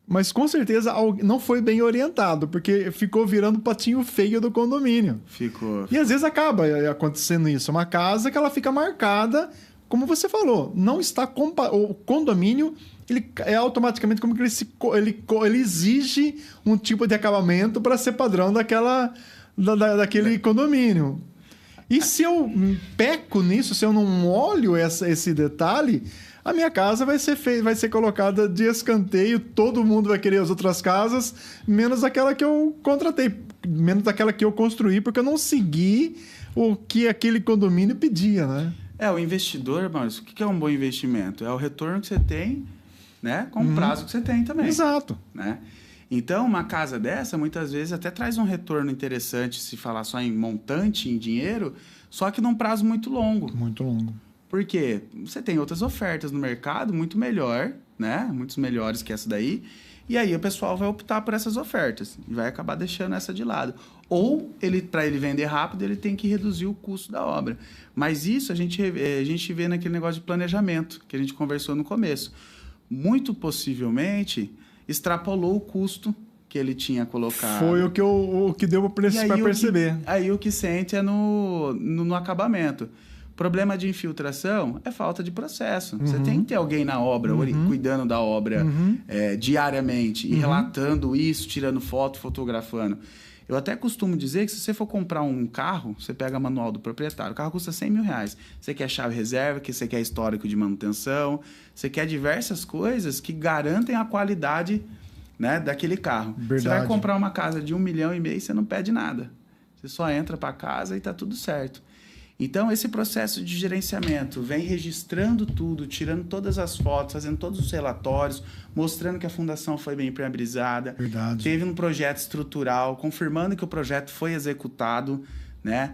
Mas com certeza não foi bem orientado, porque ficou virando patinho feio do condomínio. Ficou. E às vezes acaba acontecendo isso. Uma casa que ela fica marcada, como você falou, não está o condomínio, ele é automaticamente como que ele exige um tipo de acabamento para ser padrão daquele condomínio. E se eu peco nisso, se eu não olho esse detalhe, a minha casa vai ser colocada de escanteio, todo mundo vai querer as outras casas, menos aquela que eu contratei, menos daquela que eu construí, porque eu não segui o que aquele condomínio pedia, né? O investidor, Maurício, o que é um bom investimento? É o retorno que você tem, né? Com o prazo que você tem também. Exato. Né? Então, uma casa dessa, muitas vezes, até traz um retorno interessante, se falar só em montante, em dinheiro, só que num prazo muito longo. Muito longo. Por quê? Você tem outras ofertas no mercado muito melhor, né? Muitos melhores que essa daí. E aí o pessoal vai optar por essas ofertas e vai acabar deixando essa de lado. Ou, para ele vender rápido, ele tem que reduzir o custo da obra. Mas isso a gente vê naquele negócio de planejamento que a gente conversou no começo. Muito possivelmente, extrapolou o custo que ele tinha colocado. Foi o que deu para perceber. Aí o que sente é no acabamento. Problema de infiltração é falta de processo. Você tem que ter alguém na obra, cuidando da obra diariamente e relatando isso, tirando foto, fotografando. Eu até costumo dizer que se você for comprar um carro, você pega manual do proprietário. O carro custa R$100 mil. Você quer chave reserva, você quer histórico de manutenção, você quer diversas coisas que garantem a qualidade, né, daquele carro. Verdade. Você vai comprar uma casa de R$1,5 milhão, você não pede nada. Você só entra para casa e está tudo certo. Então, esse processo de gerenciamento vem registrando tudo, tirando todas as fotos, fazendo todos os relatórios, mostrando que a fundação foi bem impermeabilizada. Verdade. Teve um projeto estrutural, confirmando que o projeto foi executado, né?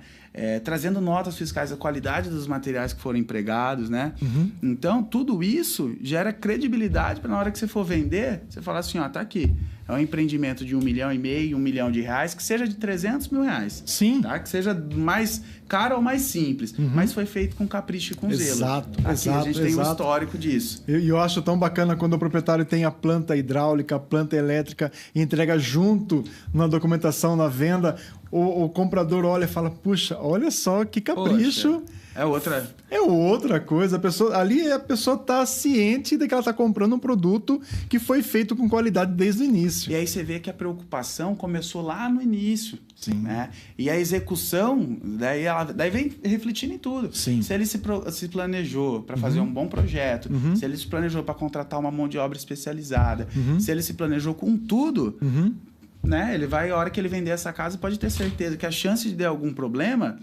Trazendo notas fiscais da qualidade dos materiais que foram empregados, né? Então, tudo isso gera credibilidade para na hora que você for vender, você falar assim, ó, tá aqui. É um empreendimento de R$1,5 milhão, R$1 milhão, que seja de R$300 mil. Sim. Tá? Que seja mais caro ou mais simples, mas foi feito com capricho e com zelo. Exato, Aqui a gente tem um histórico disso. Eu acho tão bacana quando o proprietário tem a planta hidráulica, a planta elétrica e entrega junto na documentação, na venda. O comprador olha e fala, puxa, olha só que capricho. Poxa, É outra coisa. A pessoa está ciente de que ela está comprando um produto que foi feito com qualidade desde o início. E aí você vê que a preocupação começou lá no início. Sim. Né? E a execução, daí vem refletindo em tudo. Sim. Se ele se planejou para fazer um bom projeto, se ele se planejou para contratar uma mão de obra especializada, se ele se planejou com tudo, né? Ele vai, a hora que ele vender essa casa, pode ter certeza que a chance de ter algum problema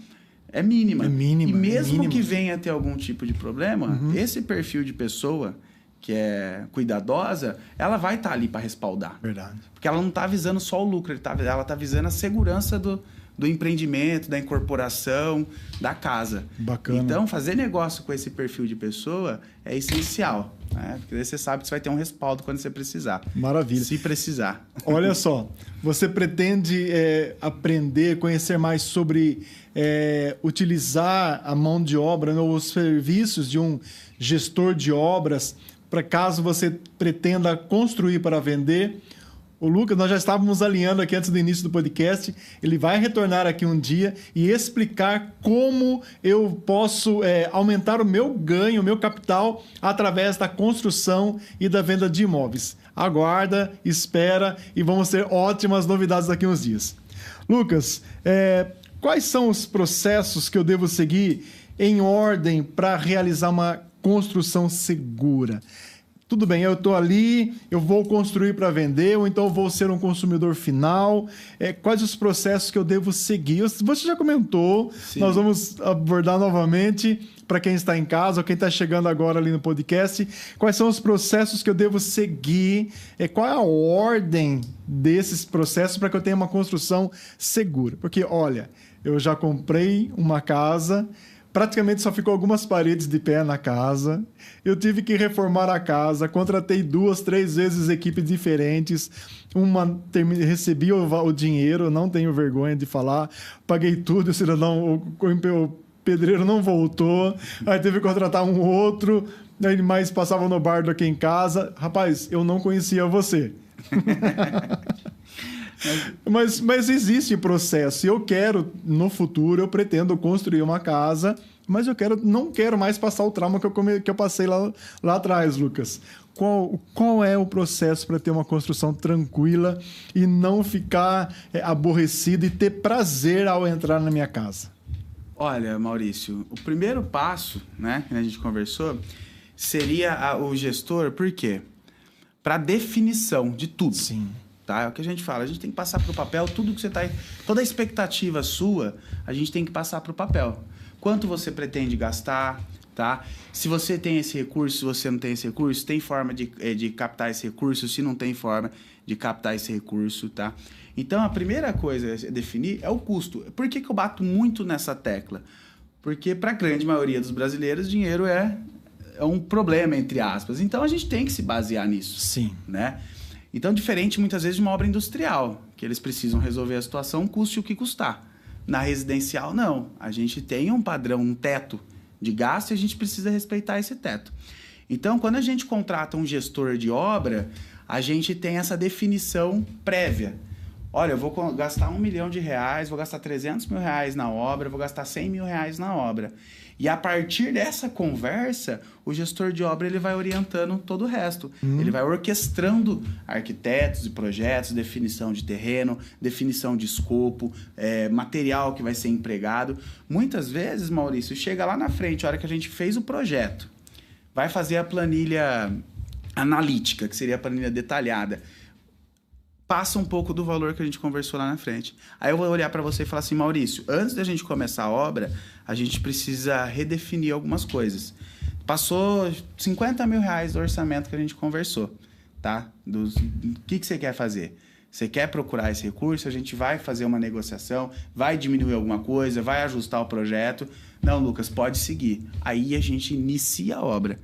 é mínima. É mínima. E mesmo que mínima. venha a ter algum tipo de problema, esse perfil de pessoa que é cuidadosa, ela vai estar ali para respaldar. Verdade. Porque ela não está visando só o lucro, ela está visando a segurança do empreendimento, da incorporação, da casa. Bacana. Então, fazer negócio com esse perfil de pessoa é essencial. Né? Porque aí você sabe que você vai ter um respaldo quando você precisar. Maravilha. Se precisar. Olha só, você pretende aprender, conhecer mais sobre utilizar a mão de obra ou os serviços de um gestor de obras, para caso você pretenda construir para vender. O Lucas, nós já estávamos alinhando aqui antes do início do podcast. Ele vai retornar aqui um dia e explicar como eu posso aumentar o meu ganho, o meu capital, através da construção e da venda de imóveis. Aguarda, espera e vamos ter ótimas novidades daqui a uns dias. Lucas, quais são os processos que eu devo seguir em ordem para realizar uma construção segura? Tudo bem, eu estou ali, eu vou construir para vender, ou então eu vou ser um consumidor final. Quais os processos que eu devo seguir? Você já comentou, Sim. Nós vamos abordar novamente para quem está em casa ou quem está chegando agora ali no podcast. Quais são os processos que eu devo seguir? Qual é a ordem desses processos para que eu tenha uma construção segura? Porque, olha, eu já comprei uma casa, praticamente só ficou algumas paredes de pé na casa. Eu tive que reformar a casa, contratei 2, 3 vezes equipes diferentes. Recebi o dinheiro, não tenho vergonha de falar. Paguei tudo, o pedreiro não voltou. Aí teve que contratar um outro. Aí mais passava no bardo aqui em casa. Rapaz, eu não conhecia você. Mas existe processo. Eu quero, no futuro, eu pretendo construir uma casa, mas não quero mais passar o trauma que eu passei lá atrás, Lucas. Qual é o processo para ter uma construção tranquila e não ficar aborrecido e ter prazer ao entrar na minha casa? Olha, Maurício, o primeiro passo, né, que a gente conversou, seria o gestor, por quê? Para definição de tudo. Sim. Tá? É o que a gente fala, a gente tem que passar para o papel tudo que você está... Toda a expectativa sua, a gente tem que passar para o papel. Quanto você pretende gastar, tá? Se você tem esse recurso, se você não tem esse recurso, tem forma de captar esse recurso, se não tem forma de captar esse recurso, tá? Então, a primeira coisa a definir é o custo. Por que eu bato muito nessa tecla? Porque, para a grande maioria dos brasileiros, dinheiro é um problema, entre aspas. Então, a gente tem que se basear nisso. Sim. Né? Então, diferente, muitas vezes, de uma obra industrial, que eles precisam resolver a situação, custe o que custar. Na residencial, não. A gente tem um padrão, um teto de gasto e a gente precisa respeitar esse teto. Então, quando a gente contrata um gestor de obra, a gente tem essa definição prévia. Olha, eu vou gastar R$1 milhão, vou gastar R$300 mil na obra, vou gastar R$100 mil na obra. E a partir dessa conversa, o gestor de obra ele vai orientando todo o resto. Ele vai orquestrando arquitetos e projetos, definição de terreno, definição de escopo, material que vai ser empregado. Muitas vezes, Maurício, chega lá na frente, a hora que a gente fez o projeto, vai fazer a planilha analítica, que seria a planilha detalhada, passa um pouco do valor que a gente conversou lá na frente. Aí eu vou olhar para você e falar assim, Maurício, antes da gente começar a obra, a gente precisa redefinir algumas coisas. Passou R$50 mil do orçamento que a gente conversou, tá? O que você quer fazer? Você quer procurar esse recurso? A gente vai fazer uma negociação, vai diminuir alguma coisa, vai ajustar o projeto. Não, Lucas, pode seguir. Aí a gente inicia a obra.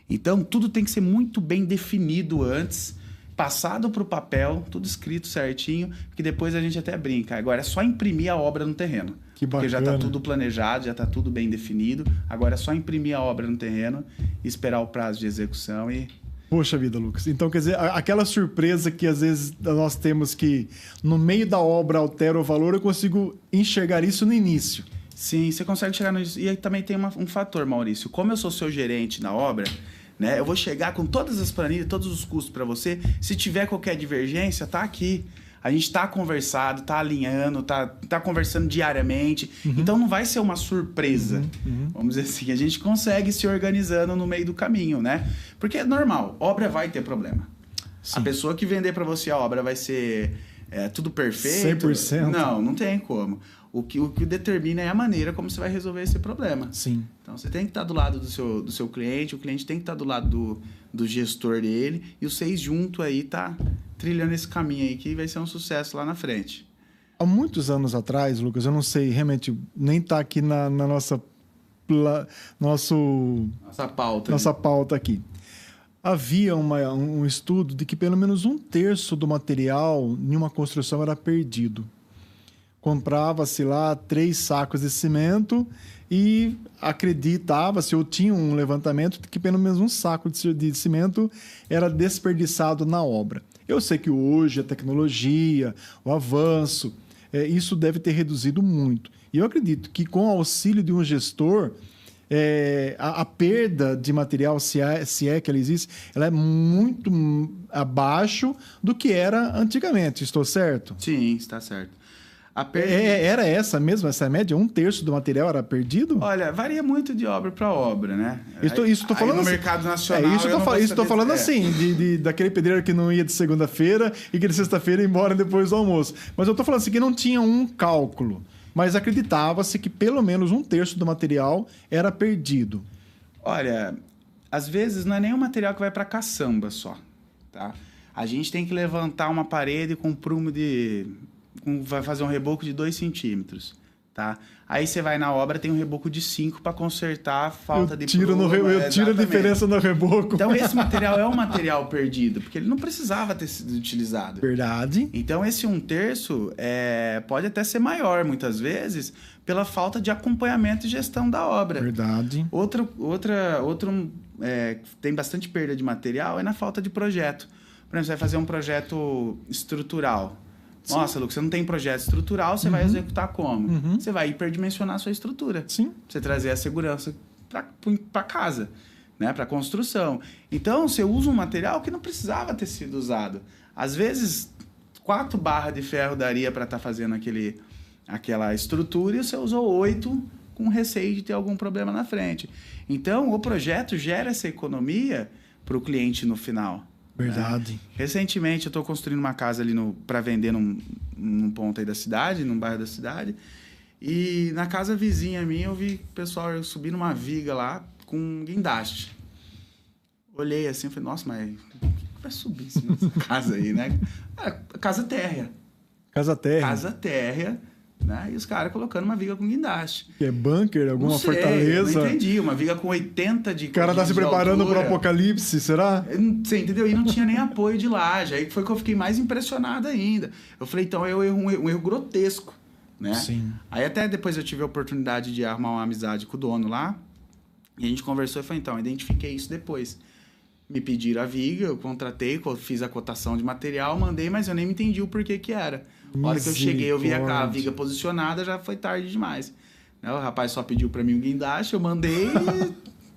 Então, tudo tem que ser muito bem definido antes, passado para o papel, tudo escrito certinho, que depois a gente até brinca. Agora é só imprimir a obra no terreno. Que bacana. Porque já está tudo planejado, já está tudo bem definido. Agora é só imprimir a obra no terreno, esperar o prazo de execução e... Poxa vida, Lucas. Então, quer dizer, aquela surpresa que às vezes nós temos que no meio da obra altera o valor, eu consigo enxergar isso no início. Sim, você consegue chegar no início. E aí também tem um fator, Maurício. Como eu sou seu gerente na obra... né? Eu vou chegar com todas as planilhas, todos os custos para você. Se tiver qualquer divergência, tá aqui. A gente tá conversado, tá alinhando, tá conversando diariamente. Então não vai ser uma surpresa. Vamos dizer assim, a gente consegue se organizando no meio do caminho, né? Porque é normal, obra vai ter problema. Sim. A pessoa que vender para você a obra vai ser tudo perfeito? 100%? Não tem como. O que determina é a maneira como você vai resolver esse problema. Sim. Então, você tem que estar do lado do seu cliente, o cliente tem que estar do lado do gestor dele, e os seis juntos aí tá trilhando esse caminho aí, que vai ser um sucesso lá na frente. Há muitos anos atrás, Lucas, eu não sei, realmente, nem tá aqui na nossa pauta aqui. Havia um estudo de que pelo menos 1/3 do material em uma construção era perdido. Comprava-se lá 3 sacos de cimento e acreditava-se, ou tinha um levantamento, de que pelo menos um saco de cimento era desperdiçado na obra. Eu sei que hoje a tecnologia, o avanço, isso deve ter reduzido muito. E eu acredito que com o auxílio de um gestor, a perda de material, se é que ela existe, ela é muito abaixo do que era antigamente. Estou certo? Sim, está certo. Era essa média? 1/3 do material era perdido? Olha, varia muito de obra para obra, né? Isso estou falando no assim, mercado nacional. Isso estou falando assim, daquele pedreiro que não ia de segunda-feira e que de sexta-feira ia embora depois do almoço. Mas eu estou falando assim que não tinha um cálculo, mas acreditava-se que pelo menos 1/3 do material era perdido. Olha, às vezes não é nem o material que vai para caçamba só, tá? A gente tem que levantar uma parede com prumo vai fazer um reboco de 2 centímetros, tá? Aí você vai na obra, tem um reboco de 5 para consertar a falta de prumo. Eu tiro a diferença no reboco. Então, esse material é um material perdido, porque ele não precisava ter sido utilizado. Verdade. Então, esse 1/3 pode até ser maior, muitas vezes, pela falta de acompanhamento e gestão da obra. Verdade. Outro tem bastante perda de material é na falta de projeto. Por exemplo, você vai fazer um projeto estrutural. Sim. Nossa, Lucas, você não tem projeto estrutural, você vai executar como? Você vai hiperdimensionar a sua estrutura. Sim. Você trazer a segurança para casa, né? Para construção. Então, você usa um material que não precisava ter sido usado. Às vezes, 4 barras de ferro daria para estar fazendo aquela estrutura e você usou 8 com receio de ter algum problema na frente. Então, o projeto gera essa economia para o cliente no final. Verdade. Né? Recentemente, eu estou construindo uma casa ali para vender num ponto aí da cidade, num bairro da cidade. E na casa vizinha minha, eu vi o pessoal subindo uma viga lá com um guindaste. Olhei assim e falei, nossa, mas o que vai subir em cima dessa casa aí, né? Casa térrea. Casa térrea. Casa térrea, né? E os caras colocando uma viga com guindaste. Que é bunker, alguma não sei, fortaleza? Não entendi. Uma viga com 80 de... O cara tá se preparando para o apocalipse, será? Você entendeu? E não tinha nem apoio de laje. Aí foi que eu fiquei mais impressionado ainda. Eu falei, então é um erro grotesco, né? Sim. Aí até depois eu tive a oportunidade de arrumar uma amizade com o dono lá. E a gente conversou e falou, então, identifiquei isso depois. Me pediram a viga, eu contratei, fiz a cotação de material, mandei, mas eu nem me entendi o porquê que era. Na hora que eu cheguei, eu vi a viga posicionada, já foi tarde demais. Né? O rapaz só pediu para mim o guindaste, eu mandei e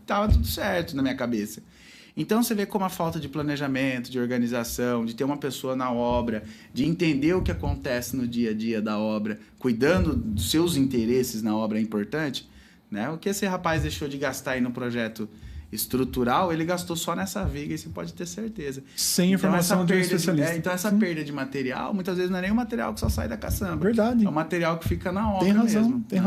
tava tudo certo na minha cabeça. Então, você vê como a falta de planejamento, de organização, de ter uma pessoa na obra, de entender o que acontece no dia a dia da obra, cuidando dos seus interesses na obra é importante. Né? O que esse rapaz deixou de gastar aí no projeto estrutural, ele gastou só nessa viga, e você pode ter certeza. Sem informação de um especialista. Então, essa perda de material, muitas vezes não é nem um material que só sai da caçamba. Verdade. É um material que fica na obra mesmo. Tem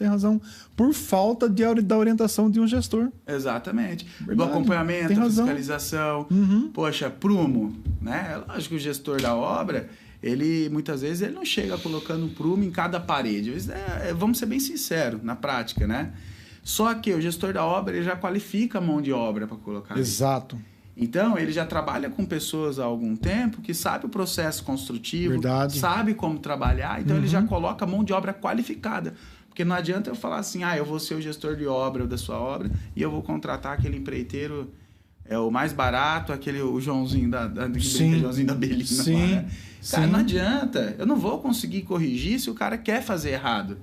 razão. Por falta da orientação de um gestor. Exatamente. Verdade. Do acompanhamento, da fiscalização. Poxa, prumo, né? É lógico que o gestor da obra, ele, muitas vezes, ele não chega colocando prumo em cada parede. Vamos ser bem sinceros, na prática, né? Só que o gestor da obra, ele já qualifica a mão de obra para colocar. Exato. Ali. Então, ele já trabalha com pessoas há algum tempo que sabe o processo construtivo, Verdade. Sabe como trabalhar, então ele já coloca a mão de obra qualificada. Porque não adianta eu falar assim, eu vou ser o gestor de obra da sua obra e eu vou contratar aquele empreiteiro, o mais barato, o Joãozinho Joãozinho da Belina. Sim. Lá, né? Cara, não adianta. Eu não vou conseguir corrigir se o cara quer fazer errado.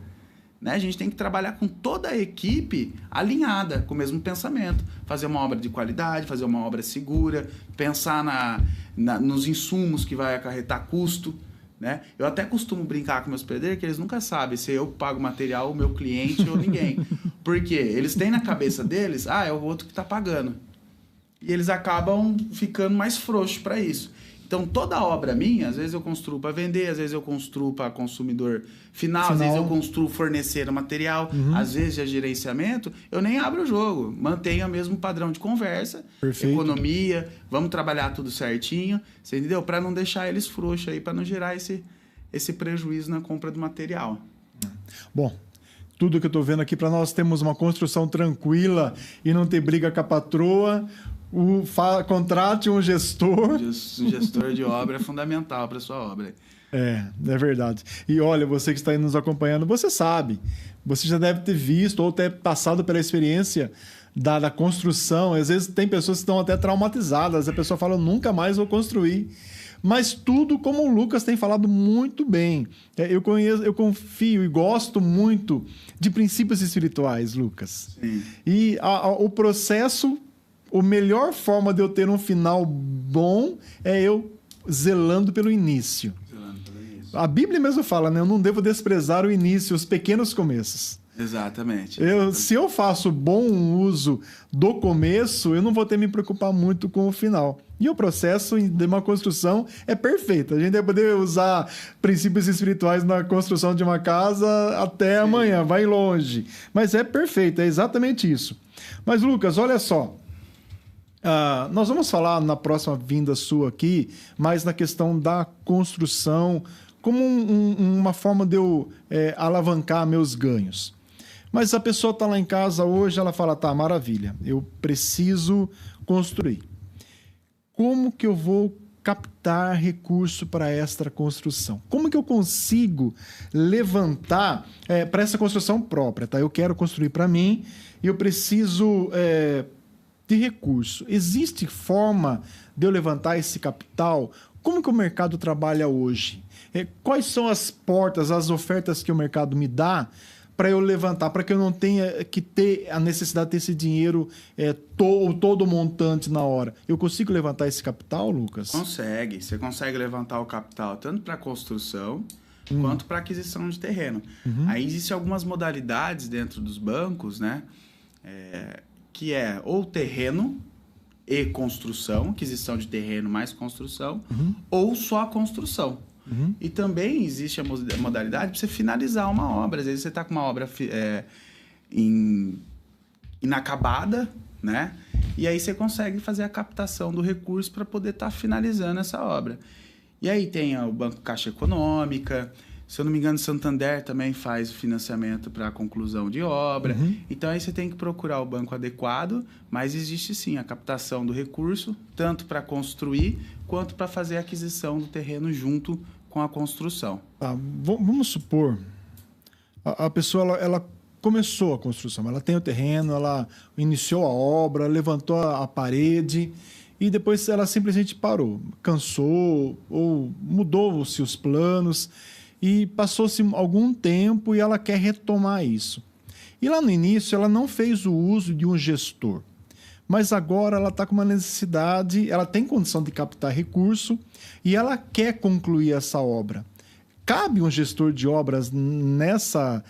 Né? A gente tem que trabalhar com toda a equipe alinhada, com o mesmo pensamento. Fazer uma obra de qualidade, fazer uma obra segura, pensar nos insumos que vai acarretar custo. Né? Eu até costumo brincar com meus pedreiros que eles nunca sabem se eu pago material, o meu cliente ou ninguém. Por quê? Eles têm na cabeça deles, é o outro que está pagando. E eles acabam ficando mais frouxos para isso. Então, toda obra minha, às vezes eu construo para vender, às vezes eu construo para consumidor final, às vezes eu construo fornecer o material, às vezes é gerenciamento, eu nem abro o jogo. Mantenho o mesmo padrão de conversa, Perfeito. Economia, vamos trabalhar tudo certinho, você entendeu? Para não deixar eles frouxos aí, para não gerar esse prejuízo na compra do material. Bom, tudo que eu estou vendo aqui, para nós termos uma construção tranquila e não ter briga com a patroa, contrate um gestor. O gestor de obra é fundamental para a sua obra. É verdade. E olha, você que está aí nos acompanhando, você sabe, você já deve ter visto ou ter passado pela experiência da construção. Às vezes tem pessoas que estão até traumatizadas, a pessoa fala, nunca mais vou construir. Mas tudo como o Lucas tem falado muito bem. Eu confio e gosto muito de princípios espirituais, Lucas. Sim. E o processo... A melhor forma de eu ter um final bom é eu zelando pelo início. A Bíblia mesmo fala, né? Eu não devo desprezar o início, os pequenos começos. Exatamente. Se eu faço bom uso do começo, eu não vou ter que me preocupar muito com o final. E o processo de uma construção é perfeito. A gente vai poder usar princípios espirituais na construção de uma casa até amanhã, vai longe. Mas é perfeito, é exatamente isso. Mas, Lucas, olha só. Nós vamos falar na próxima vinda sua aqui, mais na questão da construção, como uma forma de eu alavancar meus ganhos. Mas a pessoa está lá em casa hoje, ela fala, tá, maravilha, eu preciso construir. Como que eu vou captar recurso para esta construção? Como que eu consigo levantar para essa construção própria? Tá? Eu quero construir para mim e eu preciso... de recurso. Existe forma de eu levantar esse capital? Como que o mercado trabalha hoje? Quais são as portas, as ofertas que o mercado me dá para eu levantar, para que eu não tenha que ter a necessidade de ter esse dinheiro todo montante na hora? Eu consigo levantar esse capital, Lucas? Consegue. Você consegue levantar o capital tanto para construção quanto para aquisição de terreno. Aí existem algumas modalidades dentro dos bancos, né? Que é ou terreno e construção, aquisição de terreno mais construção, ou só a construção. E também existe a modalidade para você finalizar uma obra. Às vezes você está com uma obra inacabada, né? E aí você consegue fazer a captação do recurso para poder estar finalizando essa obra. E aí tem o Banco Caixa Econômica, se eu não me engano, Santander também faz o financiamento para a conclusão de obra. Então aí você tem que procurar o banco adequado, mas existe sim a captação do recurso, tanto para construir quanto para fazer a aquisição do terreno junto com a construção. Vamos supor, a pessoa ela começou a construção, ela tem o terreno, ela iniciou a obra, levantou a parede e depois ela simplesmente parou, cansou ou mudou-se os planos e passou-se algum tempo e ela quer retomar isso. E lá no início ela não fez o uso de um gestor, mas agora ela está com uma necessidade, ela tem condição de captar recurso e ela quer concluir essa obra. Cabe um gestor de obras nessa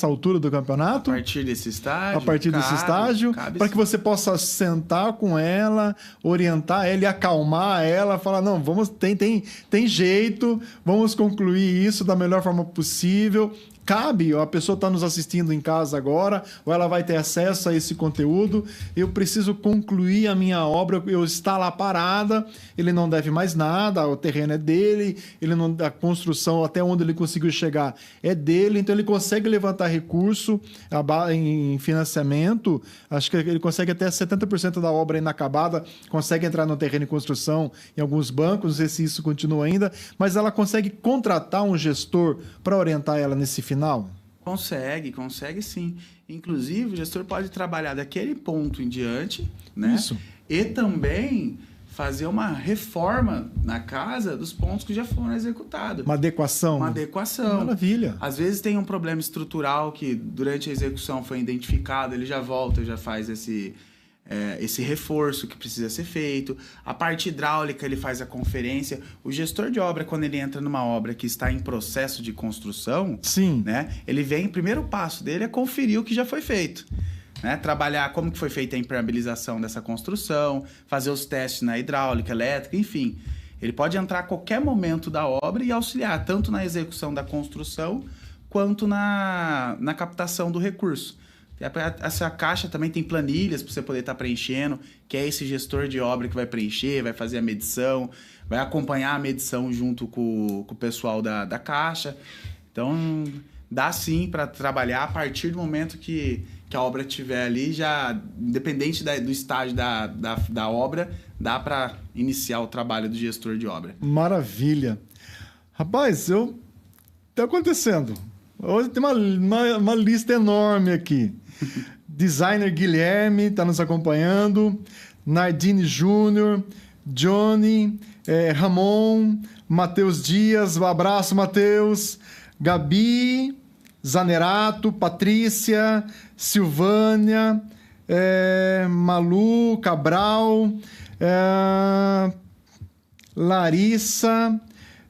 altura do campeonato? A partir desse estágio? A partir desse estágio, para que você possa sentar com ela, orientar ela e acalmar ela, falar, não, tem jeito, vamos concluir isso da melhor forma possível. Cabe, a pessoa está nos assistindo em casa agora, ou ela vai ter acesso a esse conteúdo, eu preciso concluir a minha obra, eu está lá parada, ele não deve mais nada, o terreno é dele, a construção até onde ele conseguiu chegar é dele, então ele consegue levantar recurso em financiamento, acho que ele consegue até 70% da obra inacabada, consegue entrar no terreno em construção em alguns bancos, não sei se isso continua ainda, mas ela consegue contratar um gestor para orientar ela nesse final? Consegue sim. Inclusive, o gestor pode trabalhar daquele ponto em diante, né? Isso. E também fazer uma reforma na casa dos pontos que já foram executados. Uma adequação. Maravilha. Às vezes tem um problema estrutural que durante a execução foi identificado, ele já volta, já faz esse reforço que precisa ser feito. A parte hidráulica, ele faz a conferência. O gestor de obra, quando ele entra numa obra que está em processo de construção, sim, né, ele vem, o primeiro passo dele é conferir o que já foi feito. Né? Trabalhar como que foi feita a impermeabilização dessa construção, fazer os testes na hidráulica, elétrica, enfim. Ele pode entrar a qualquer momento da obra e auxiliar tanto na execução da construção quanto na captação do recurso. Essa caixa também tem planilhas para você poder estar preenchendo, que é esse gestor de obra que vai preencher, vai fazer a medição, vai acompanhar a medição junto com o pessoal da caixa. Então, dá sim para trabalhar a partir do momento que a obra estiver ali, já independente do estágio da obra, dá para iniciar o trabalho do gestor de obra. Maravilha. Rapaz, tá acontecendo. Hoje tem uma lista enorme aqui. Designer Guilherme está nos acompanhando, Nardine Júnior, Johnny, Ramon, Matheus Dias, um abraço, Matheus, Gabi, Zanerato, Patrícia, Silvânia, Malu, Cabral, Larissa,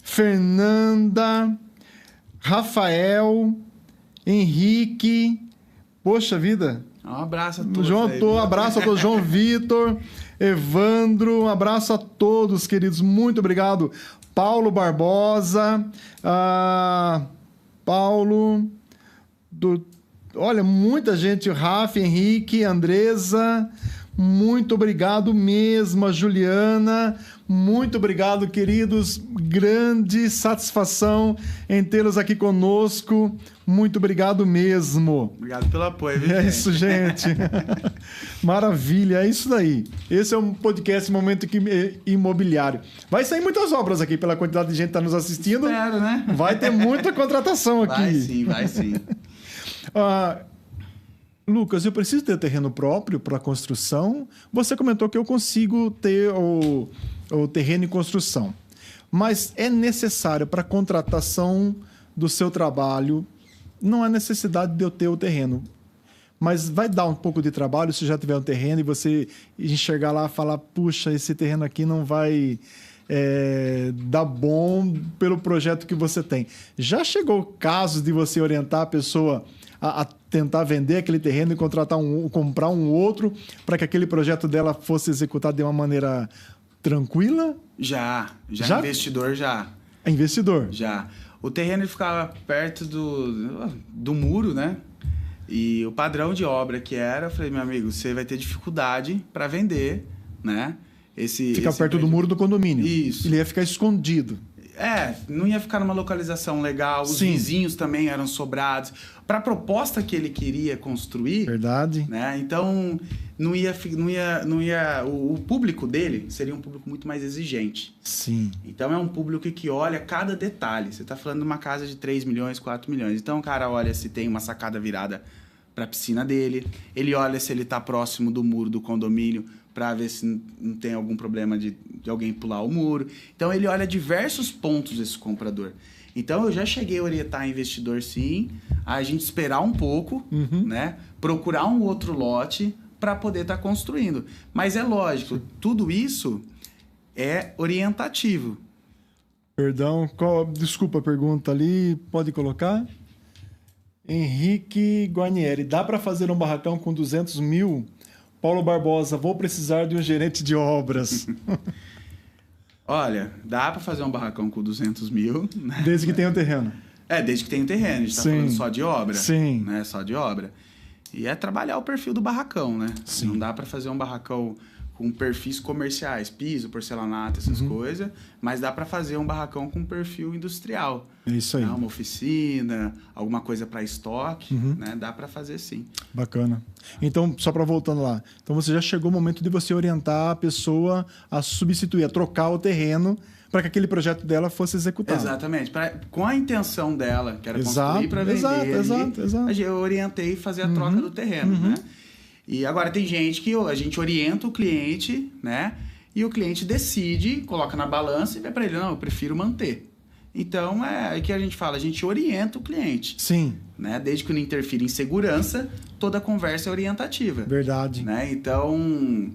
Fernanda, Rafael, Henrique. Poxa vida. Um abraço a todos. Abraço a todos. João Vitor, Evandro, um abraço a todos, queridos. Muito obrigado. Paulo Barbosa, olha, muita gente. Rafa, Henrique, Andresa, muito obrigado mesmo. A Juliana, muito obrigado, queridos. Grande satisfação em tê-los aqui conosco. Muito obrigado mesmo. Obrigado pelo apoio, viu, gente? Isso, gente. Maravilha, é isso daí. Esse é um podcast Momento Imobiliário. Vai sair muitas obras aqui pela quantidade de gente que está nos assistindo. Espero, né? Vai ter muita contratação aqui. Vai sim. Lucas, eu preciso ter terreno próprio para construção? Você comentou que eu consigo ter o terreno em construção. Mas é necessário para a contratação do seu trabalho, não há necessidade de eu ter o terreno. Mas vai dar um pouco de trabalho se já tiver um terreno e você enxergar lá e falar, puxa, esse terreno aqui não vai dar bom pelo projeto que você tem. Já chegou casos de você orientar a pessoa a tentar vender aquele terreno e comprar um outro para que aquele projeto dela fosse executado de uma maneira tranquila? Já? Investidor já. É investidor? Já. O terreno ele ficava perto do muro, né? E o padrão de obra que era, eu falei, meu amigo, você vai ter dificuldade para vender, né? Fica perto do muro do condomínio. Isso. Ele ia ficar escondido. Não ia ficar numa localização legal. Os vizinhos também eram sobrados. Para a proposta que ele queria construir... Verdade. Né? Então, o público dele seria um público muito mais exigente. Sim. Então, é um público que olha cada detalhe. Você está falando de uma casa de 3 milhões, 4 milhões. Então, o cara olha se tem uma sacada virada para a piscina dele. Ele olha se ele está próximo do muro do condomínio para ver se não tem algum problema de alguém pular o muro. Então, ele olha diversos pontos desse comprador. Então, eu já cheguei a orientar investidor, sim, a gente esperar um pouco, né? Procurar um outro lote para poder estar construindo. Mas é lógico, tudo isso é orientativo. Perdão, desculpa a pergunta ali, pode colocar? Henrique Guarnieri, dá para fazer um barracão com 200 mil? Paulo Barbosa, vou precisar de um gerente de obras. Olha, dá para fazer um barracão com 200 mil. Né? Desde que tenha o terreno. Desde que tenha o terreno. A gente está falando só de obra. Sim. Né? Só de obra. E é trabalhar o perfil do barracão, né? Sim. Não dá para fazer um barracão com perfis comerciais, piso, porcelanato, essas coisas, mas dá para fazer um barracão com perfil industrial. É isso aí. Né? Uma oficina, alguma coisa para estoque, né? Dá para fazer sim. Bacana. Então, só para voltando lá. Então, você já chegou o momento de você orientar a pessoa a substituir, a trocar o terreno para que aquele projeto dela fosse executado. Exatamente. Com a intenção dela, que era construir para vender. Exato. Eu orientei fazer a troca do terreno, né? E agora tem gente que a gente orienta o cliente, né? E o cliente decide, coloca na balança e vai para ele, não, eu prefiro manter. Então, é que a gente fala, a gente orienta o cliente. Sim. Né? Desde que não interfira em segurança, toda a conversa é orientativa. Verdade. Né? Então,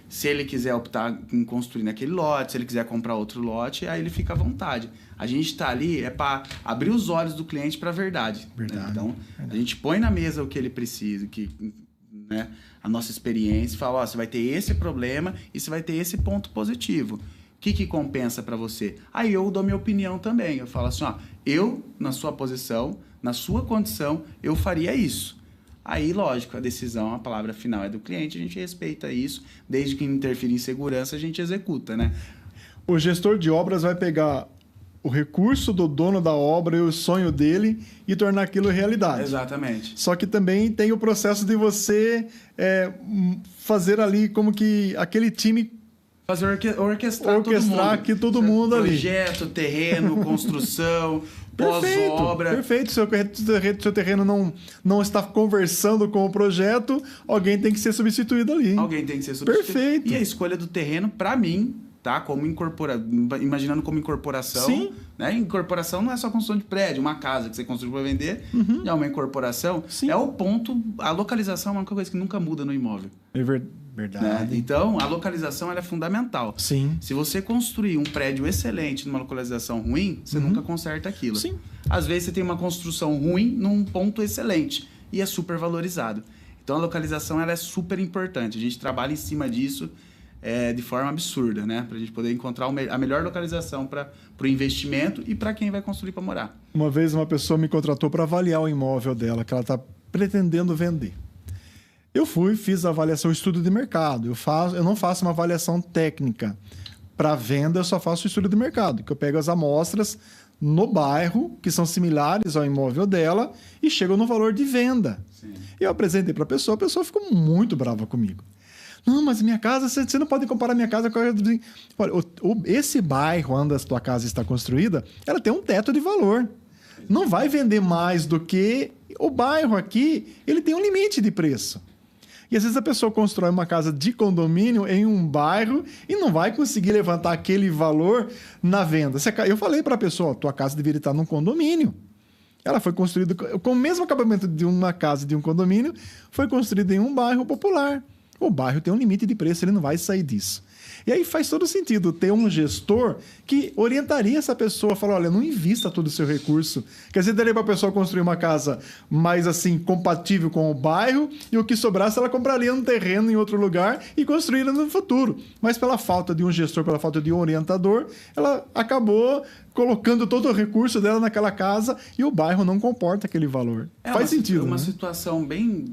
se ele quiser optar em construir naquele lote, se ele quiser comprar outro lote, aí ele fica à vontade. A gente está ali para abrir os olhos do cliente para a verdade. Verdade. Né? Então, a gente põe na mesa o que ele precisa, né? A nossa experiência, e fala, você vai ter esse problema e você vai ter esse ponto positivo. O que compensa para você? Aí eu dou minha opinião também. Eu falo assim, eu, na sua posição, na sua condição, eu faria isso. Aí, lógico, a decisão, a palavra final é do cliente, a gente respeita isso, desde que não interfira em segurança, a gente executa, né? O gestor de obras vai pegar o recurso do dono da obra e o sonho dele e tornar aquilo realidade. Exatamente. Só que também tem o processo de você fazer ali como que aquele time... Orquestrar aqui todo mundo ali. Projeto, terreno, construção, pós-obra. Perfeito. Seu terreno não está conversando com o projeto, alguém tem que ser substituído ali. Alguém tem que ser substituído. Perfeito. E a escolha do terreno, para mim, tá? Imaginando como incorporação. Sim. Né? Incorporação não é só construção de prédio, uma casa que você construiu para vender, é uma incorporação. Sim. É o ponto, a localização é uma coisa que nunca muda no imóvel. É verdade. Né? Então, a localização ela é fundamental. Sim. Se você construir um prédio excelente numa localização ruim, você nunca conserta aquilo. Sim. Às vezes você tem uma construção ruim num ponto excelente e é super valorizado. Então, a localização ela é super importante. A gente trabalha em cima disso de forma absurda, né? Para a gente poder encontrar a melhor localização para o investimento e para quem vai construir para morar. Uma vez uma pessoa me contratou para avaliar o imóvel dela, que ela está pretendendo vender. Eu fiz a avaliação, estudo de mercado. Eu não faço uma avaliação técnica. Para venda, eu só faço o estudo de mercado, que eu pego as amostras no bairro, que são similares ao imóvel dela, e chego no valor de venda. Sim. Eu apresentei para a pessoa ficou muito brava comigo. Não, mas minha casa, você não pode comparar minha casa com a... Olha, esse bairro onde a tua casa está construída, ela tem um teto de valor. Não vai vender mais do que o bairro aqui, ele tem um limite de preço. E às vezes a pessoa constrói uma casa de condomínio em um bairro e não vai conseguir levantar aquele valor na venda. Eu falei para a pessoa, tua casa deveria estar num condomínio. Ela foi construída com o mesmo acabamento de uma casa de um condomínio, foi construída em um bairro popular. O bairro tem um limite de preço, ele não vai sair disso. E aí faz todo sentido ter um gestor que orientaria essa pessoa, falar, olha, não invista todo o seu recurso. Quer dizer, daria para a pessoa construir uma casa mais assim, compatível com o bairro, e o que sobrasse ela compraria um terreno em outro lugar e construiria no futuro. Mas pela falta de um gestor, pela falta de um orientador, ela acabou colocando todo o recurso dela naquela casa e o bairro não comporta aquele valor. Faz sentido, uma né? situação bem...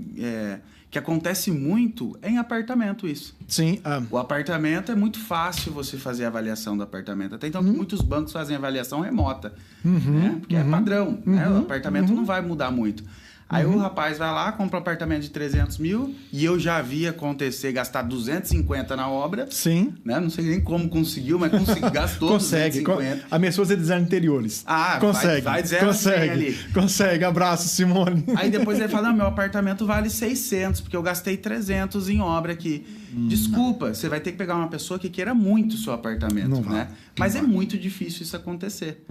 que acontece muito em apartamento isso. Sim. O apartamento é muito fácil você fazer a avaliação do apartamento. Até então, muitos bancos fazem avaliação remota. Né? Porque é padrão. Né? O apartamento não vai mudar muito. Aí o rapaz vai lá, compra um apartamento de 300 mil, e eu já vi acontecer, gastar 250 na obra. Sim. Né? Não sei nem como conseguiu, mas gastou consegue. 250. A minha esposa é design interiores. Consegue. Vai zero ali. Consegue. Abraço, Simone. Aí depois ele fala, não, meu apartamento vale 600, porque eu gastei 300 em obra aqui. Desculpa, você vai ter que pegar uma pessoa que queira muito o seu apartamento, não né? Mas é muito difícil isso acontecer.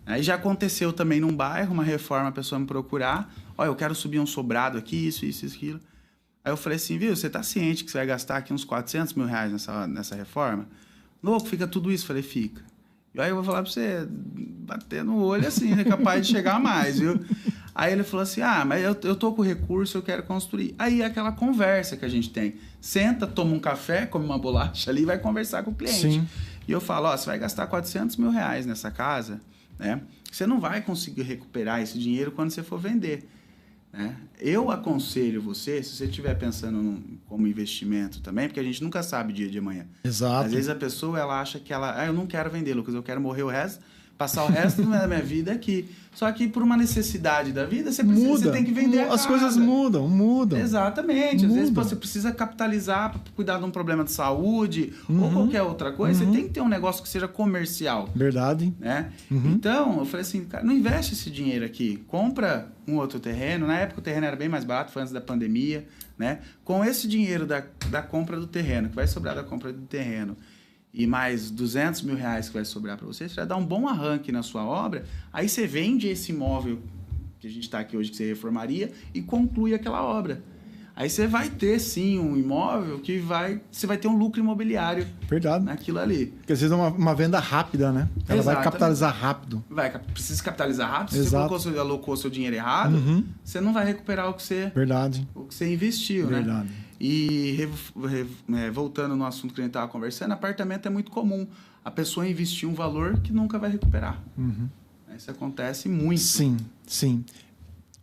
Aí já aconteceu também num bairro, uma reforma, a pessoa me procurar, olha, eu quero subir um sobrado aqui, isso, aquilo. Aí eu falei assim, viu, você tá ciente que você vai gastar aqui uns 400 mil reais nessa reforma? Louco, fica tudo isso? Falei, fica. E aí eu vou falar pra você, bater no olho assim, é capaz de chegar a mais, viu? Aí ele falou assim, mas eu tô com recurso, eu quero construir. Aí é aquela conversa que a gente tem. Senta, toma um café, come uma bolacha ali e vai conversar com o cliente. Sim. E eu falo, você vai gastar 400 mil reais nessa casa, né? Você não vai conseguir recuperar esse dinheiro quando você for vender. Né? Eu aconselho você, se você estiver pensando como investimento também, porque a gente nunca sabe o dia de amanhã. Exato. Às vezes a pessoa ela acha que eu não quero vender, Lucas, eu quero morrer passar o resto da minha vida aqui. Só que por uma necessidade da vida, você tem que vender a casa. As coisas mudam. Exatamente. Às vezes você precisa capitalizar para cuidar de um problema de saúde ou qualquer outra coisa. Você tem que ter um negócio que seja comercial. Verdade. Né? Então, eu falei assim, cara, não investe esse dinheiro aqui. Compra um outro terreno. Na época o terreno era bem mais barato, foi antes da pandemia. Né? Com esse dinheiro da compra do terreno, que vai sobrar da compra do terreno, e mais 200 mil reais que vai sobrar para você, você vai dar um bom arranque na sua obra, aí você vende esse imóvel que a gente está aqui hoje, que você reformaria, e conclui aquela obra. Aí você vai ter, sim, um imóvel que você vai ter um lucro imobiliário. Verdade. Naquilo ali. Porque às vezes é uma venda rápida, né? Ela vai capitalizar rápido. Precisa capitalizar rápido. Se Exato. você alocou seu dinheiro errado, você não vai recuperar o que você investiu. Verdade. Né? E voltando no assunto que a gente estava conversando, apartamento é muito comum. A pessoa investir um valor que nunca vai recuperar. Isso acontece muito. Sim.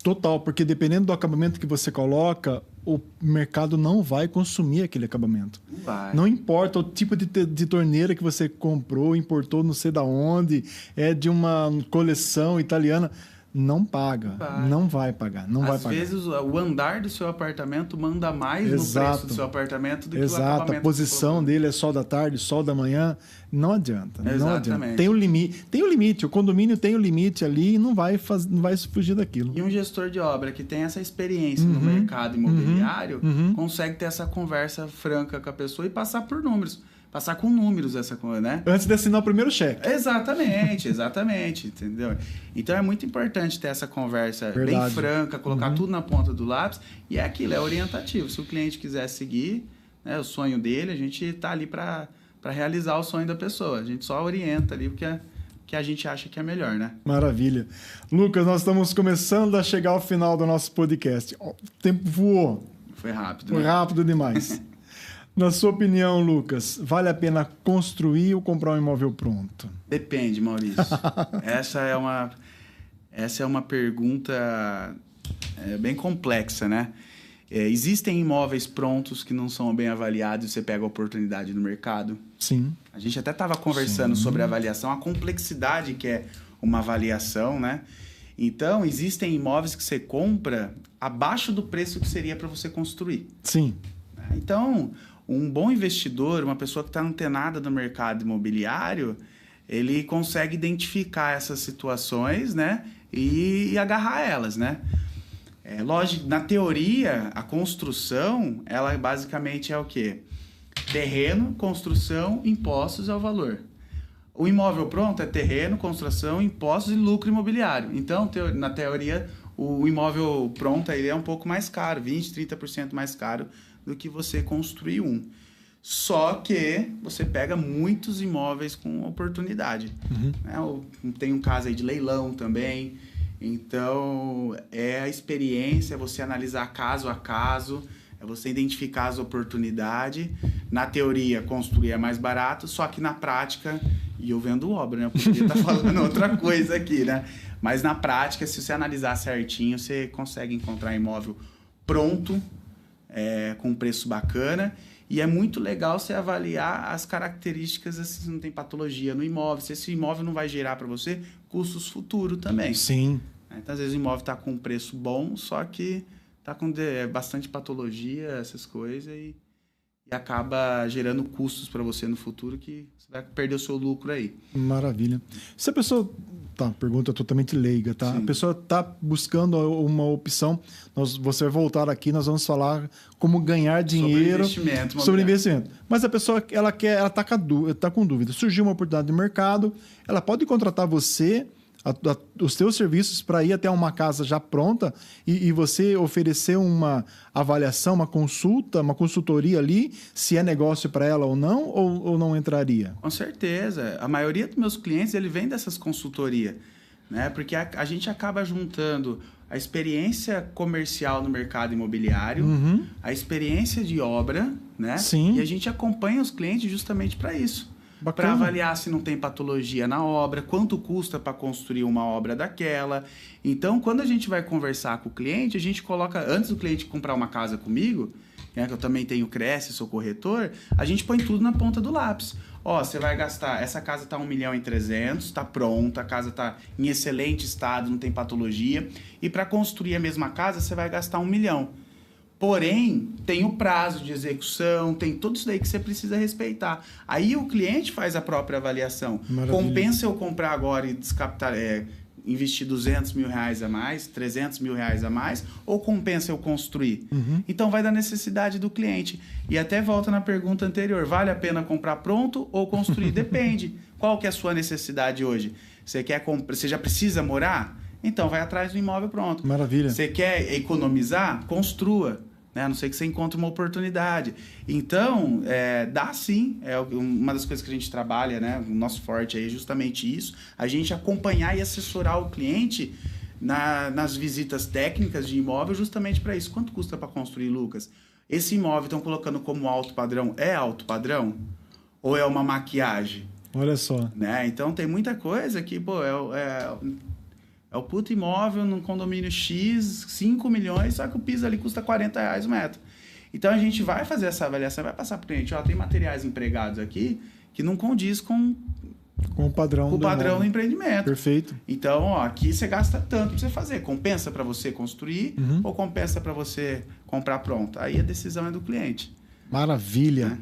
Total, porque dependendo do acabamento que você coloca, o mercado não vai consumir aquele acabamento. Não vai. Não importa o tipo de torneira que você comprou, importou não sei da onde, é de uma coleção italiana. Não paga. Não vai pagar. Às vezes o andar do seu apartamento manda mais no preço do seu apartamento do que o acabamento. A posição dele é sol da tarde, sol da manhã. Não adianta. Exatamente. Não adianta. Tem o limite. O condomínio tem o limite ali e não vai fugir daquilo. E um gestor de obra que tem essa experiência no mercado imobiliário consegue ter essa conversa franca com a pessoa e passar por números. Passar com números essa coisa, né? Antes de assinar o primeiro cheque. Exatamente, entendeu? Então é muito importante ter essa conversa bem franca, colocar tudo na ponta do lápis. E é aquilo, é orientativo. Se o cliente quiser seguir, né, o sonho dele, a gente está ali para realizar o sonho da pessoa. A gente só orienta ali porque que a gente acha que é melhor, né? Maravilha. Lucas, nós estamos começando a chegar ao final do nosso podcast. O tempo voou. Foi rápido, Foi rápido demais. Na sua opinião, Lucas, vale a pena construir ou comprar um imóvel pronto? Depende, Maurício. Essa é uma pergunta bem complexa, né? Existem imóveis prontos que não são bem avaliados e você pega a oportunidade no mercado? Sim. A gente até estava conversando sobre a avaliação, a complexidade que é uma avaliação, né? Então, existem imóveis que você compra abaixo do preço que seria para você construir. Sim. Então, um bom investidor, uma pessoa que está antenada no mercado imobiliário, ele consegue identificar essas situações, né? E agarrar elas, né? Lógico, na teoria, a construção, ela basicamente é o quê? Terreno, construção, impostos é o valor. O imóvel pronto é terreno, construção, impostos e lucro imobiliário. Então, na teoria, o imóvel pronto ele é um pouco mais caro, 20%, 30% mais caro do que você construir um. Só que você pega muitos imóveis com oportunidade. Tem um caso aí de leilão também. Então, é a experiência, é você analisar caso a caso, é você identificar as oportunidades. Na teoria, construir é mais barato, só que na prática, e eu vendo obra, né? Eu poderia estar falando outra coisa aqui, né? Mas na prática, se você analisar certinho, você consegue encontrar imóvel pronto, com preço bacana. E é muito legal você avaliar as características, se não tem patologia no imóvel, se esse imóvel não vai gerar para você custos futuros também. Sim. Então, às vezes o imóvel está com um preço bom, só que está com bastante patologia, essas coisas, e acaba gerando custos para você no futuro que você vai perder o seu lucro aí. Maravilha. Se a pessoa... Tá, pergunta totalmente leiga, tá? Sim. A pessoa está buscando uma opção, você vai voltar aqui, nós vamos falar como ganhar dinheiro sobre investimento. Mas a pessoa, ela tá com dúvida. Surgiu uma oportunidade de mercado, ela pode contratar você, os seus serviços para ir até uma casa já pronta e você oferecer uma avaliação, uma consulta, uma consultoria ali, se é negócio para ela ou não entraria? Com certeza. A maioria dos meus clientes, ele vem dessas consultorias, né? Porque a gente acaba juntando a experiência comercial no mercado imobiliário, a experiência de obra, né? Sim. E a gente acompanha os clientes justamente para isso. Para avaliar se não tem patologia na obra, quanto custa para construir uma obra daquela. Então, quando a gente vai conversar com o cliente, a gente coloca, antes do cliente comprar uma casa comigo, né, que eu também tenho Cresce, sou corretor, a gente põe tudo na ponta do lápis. Você vai gastar, essa casa está 1.300.000, está pronta, a casa está em excelente estado, não tem patologia, e para construir a mesma casa, você vai gastar 1 milhão. Porém, tem o prazo de execução, tem tudo isso daí que você precisa respeitar. Aí o cliente faz a própria avaliação. Maravilha. Compensa eu comprar agora e investir R$200.000 a mais, R$300.000 a mais, ou compensa eu construir? Então, vai da necessidade do cliente. E até volta na pergunta anterior, vale a pena comprar pronto ou construir? Depende. Qual que é a sua necessidade hoje? Você já precisa morar? Então, vai atrás do imóvel pronto. Maravilha. Você quer economizar? Construa. Né? A não ser que você encontre uma oportunidade. Então, dá sim. É uma das coisas que a gente trabalha, né? O nosso forte aí é justamente isso. A gente acompanhar e assessorar o cliente nas visitas técnicas de imóvel justamente para isso. Quanto custa para construir, Lucas? Esse imóvel estão colocando como alto padrão. É alto padrão? Ou é uma maquiagem? Olha só. Né? Então, tem muita coisa que, é o puto imóvel num condomínio X, 5 milhões, só que o piso ali custa R$40 o metro. Então, a gente vai fazer essa avaliação, vai passar para o cliente, tem materiais empregados aqui que não condiz com o padrão do empreendimento. Perfeito. Então, aqui você gasta tanto para você fazer. Compensa para você construir ou compensa para você comprar pronto? Aí a decisão é do cliente. Maravilha.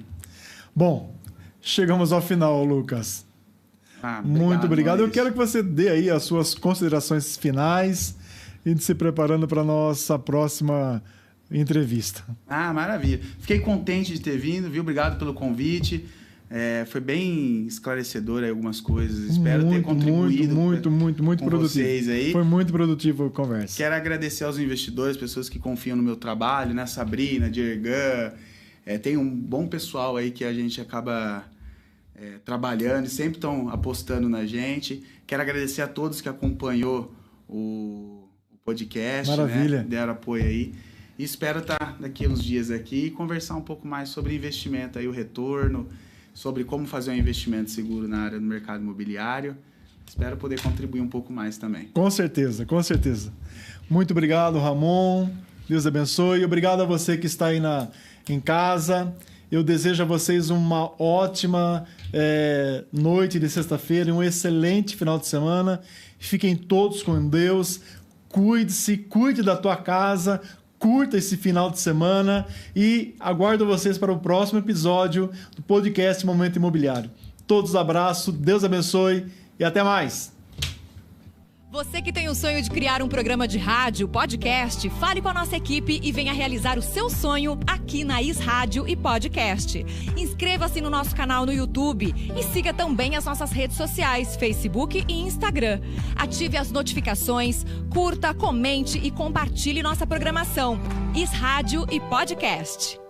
Bom, chegamos ao final, Lucas. Muito obrigado. Eu quero que você dê aí as suas considerações finais e se preparando para a nossa próxima entrevista. Maravilha. Fiquei contente de ter vindo, viu? Obrigado pelo convite. Foi bem esclarecedor aí algumas coisas. Espero ter contribuído muito com produtivo. Vocês aí. Foi muito produtivo a conversa. Quero agradecer aos investidores, pessoas que confiam no meu trabalho, né? Sabrina, Diergan. Tem um bom pessoal aí que a gente acaba... trabalhando e sempre estão apostando na gente. Quero agradecer a todos que acompanhou o podcast. Maravilha. Né? Deram apoio aí. E espero estar daqui uns dias aqui e conversar um pouco mais sobre investimento, aí, o retorno, sobre como fazer um investimento seguro na área do mercado imobiliário. Espero poder contribuir um pouco mais também. Com certeza, com certeza. Muito obrigado, Ramon. Deus abençoe. Obrigado a você que está aí em casa. Eu desejo a vocês uma ótima noite de sexta-feira e um excelente final de semana. Fiquem todos com Deus. Cuide-se, cuide da tua casa, curta esse final de semana e aguardo vocês para o próximo episódio do podcast Momento Imobiliário. Todos abraço, Deus abençoe e até mais! Você que tem o sonho de criar um programa de rádio, podcast, fale com a nossa equipe e venha realizar o seu sonho aqui na Is Rádio e Podcast. Inscreva-se no nosso canal no YouTube e siga também as nossas redes sociais, Facebook e Instagram. Ative as notificações, curta, comente e compartilhe nossa programação. Is Rádio e Podcast.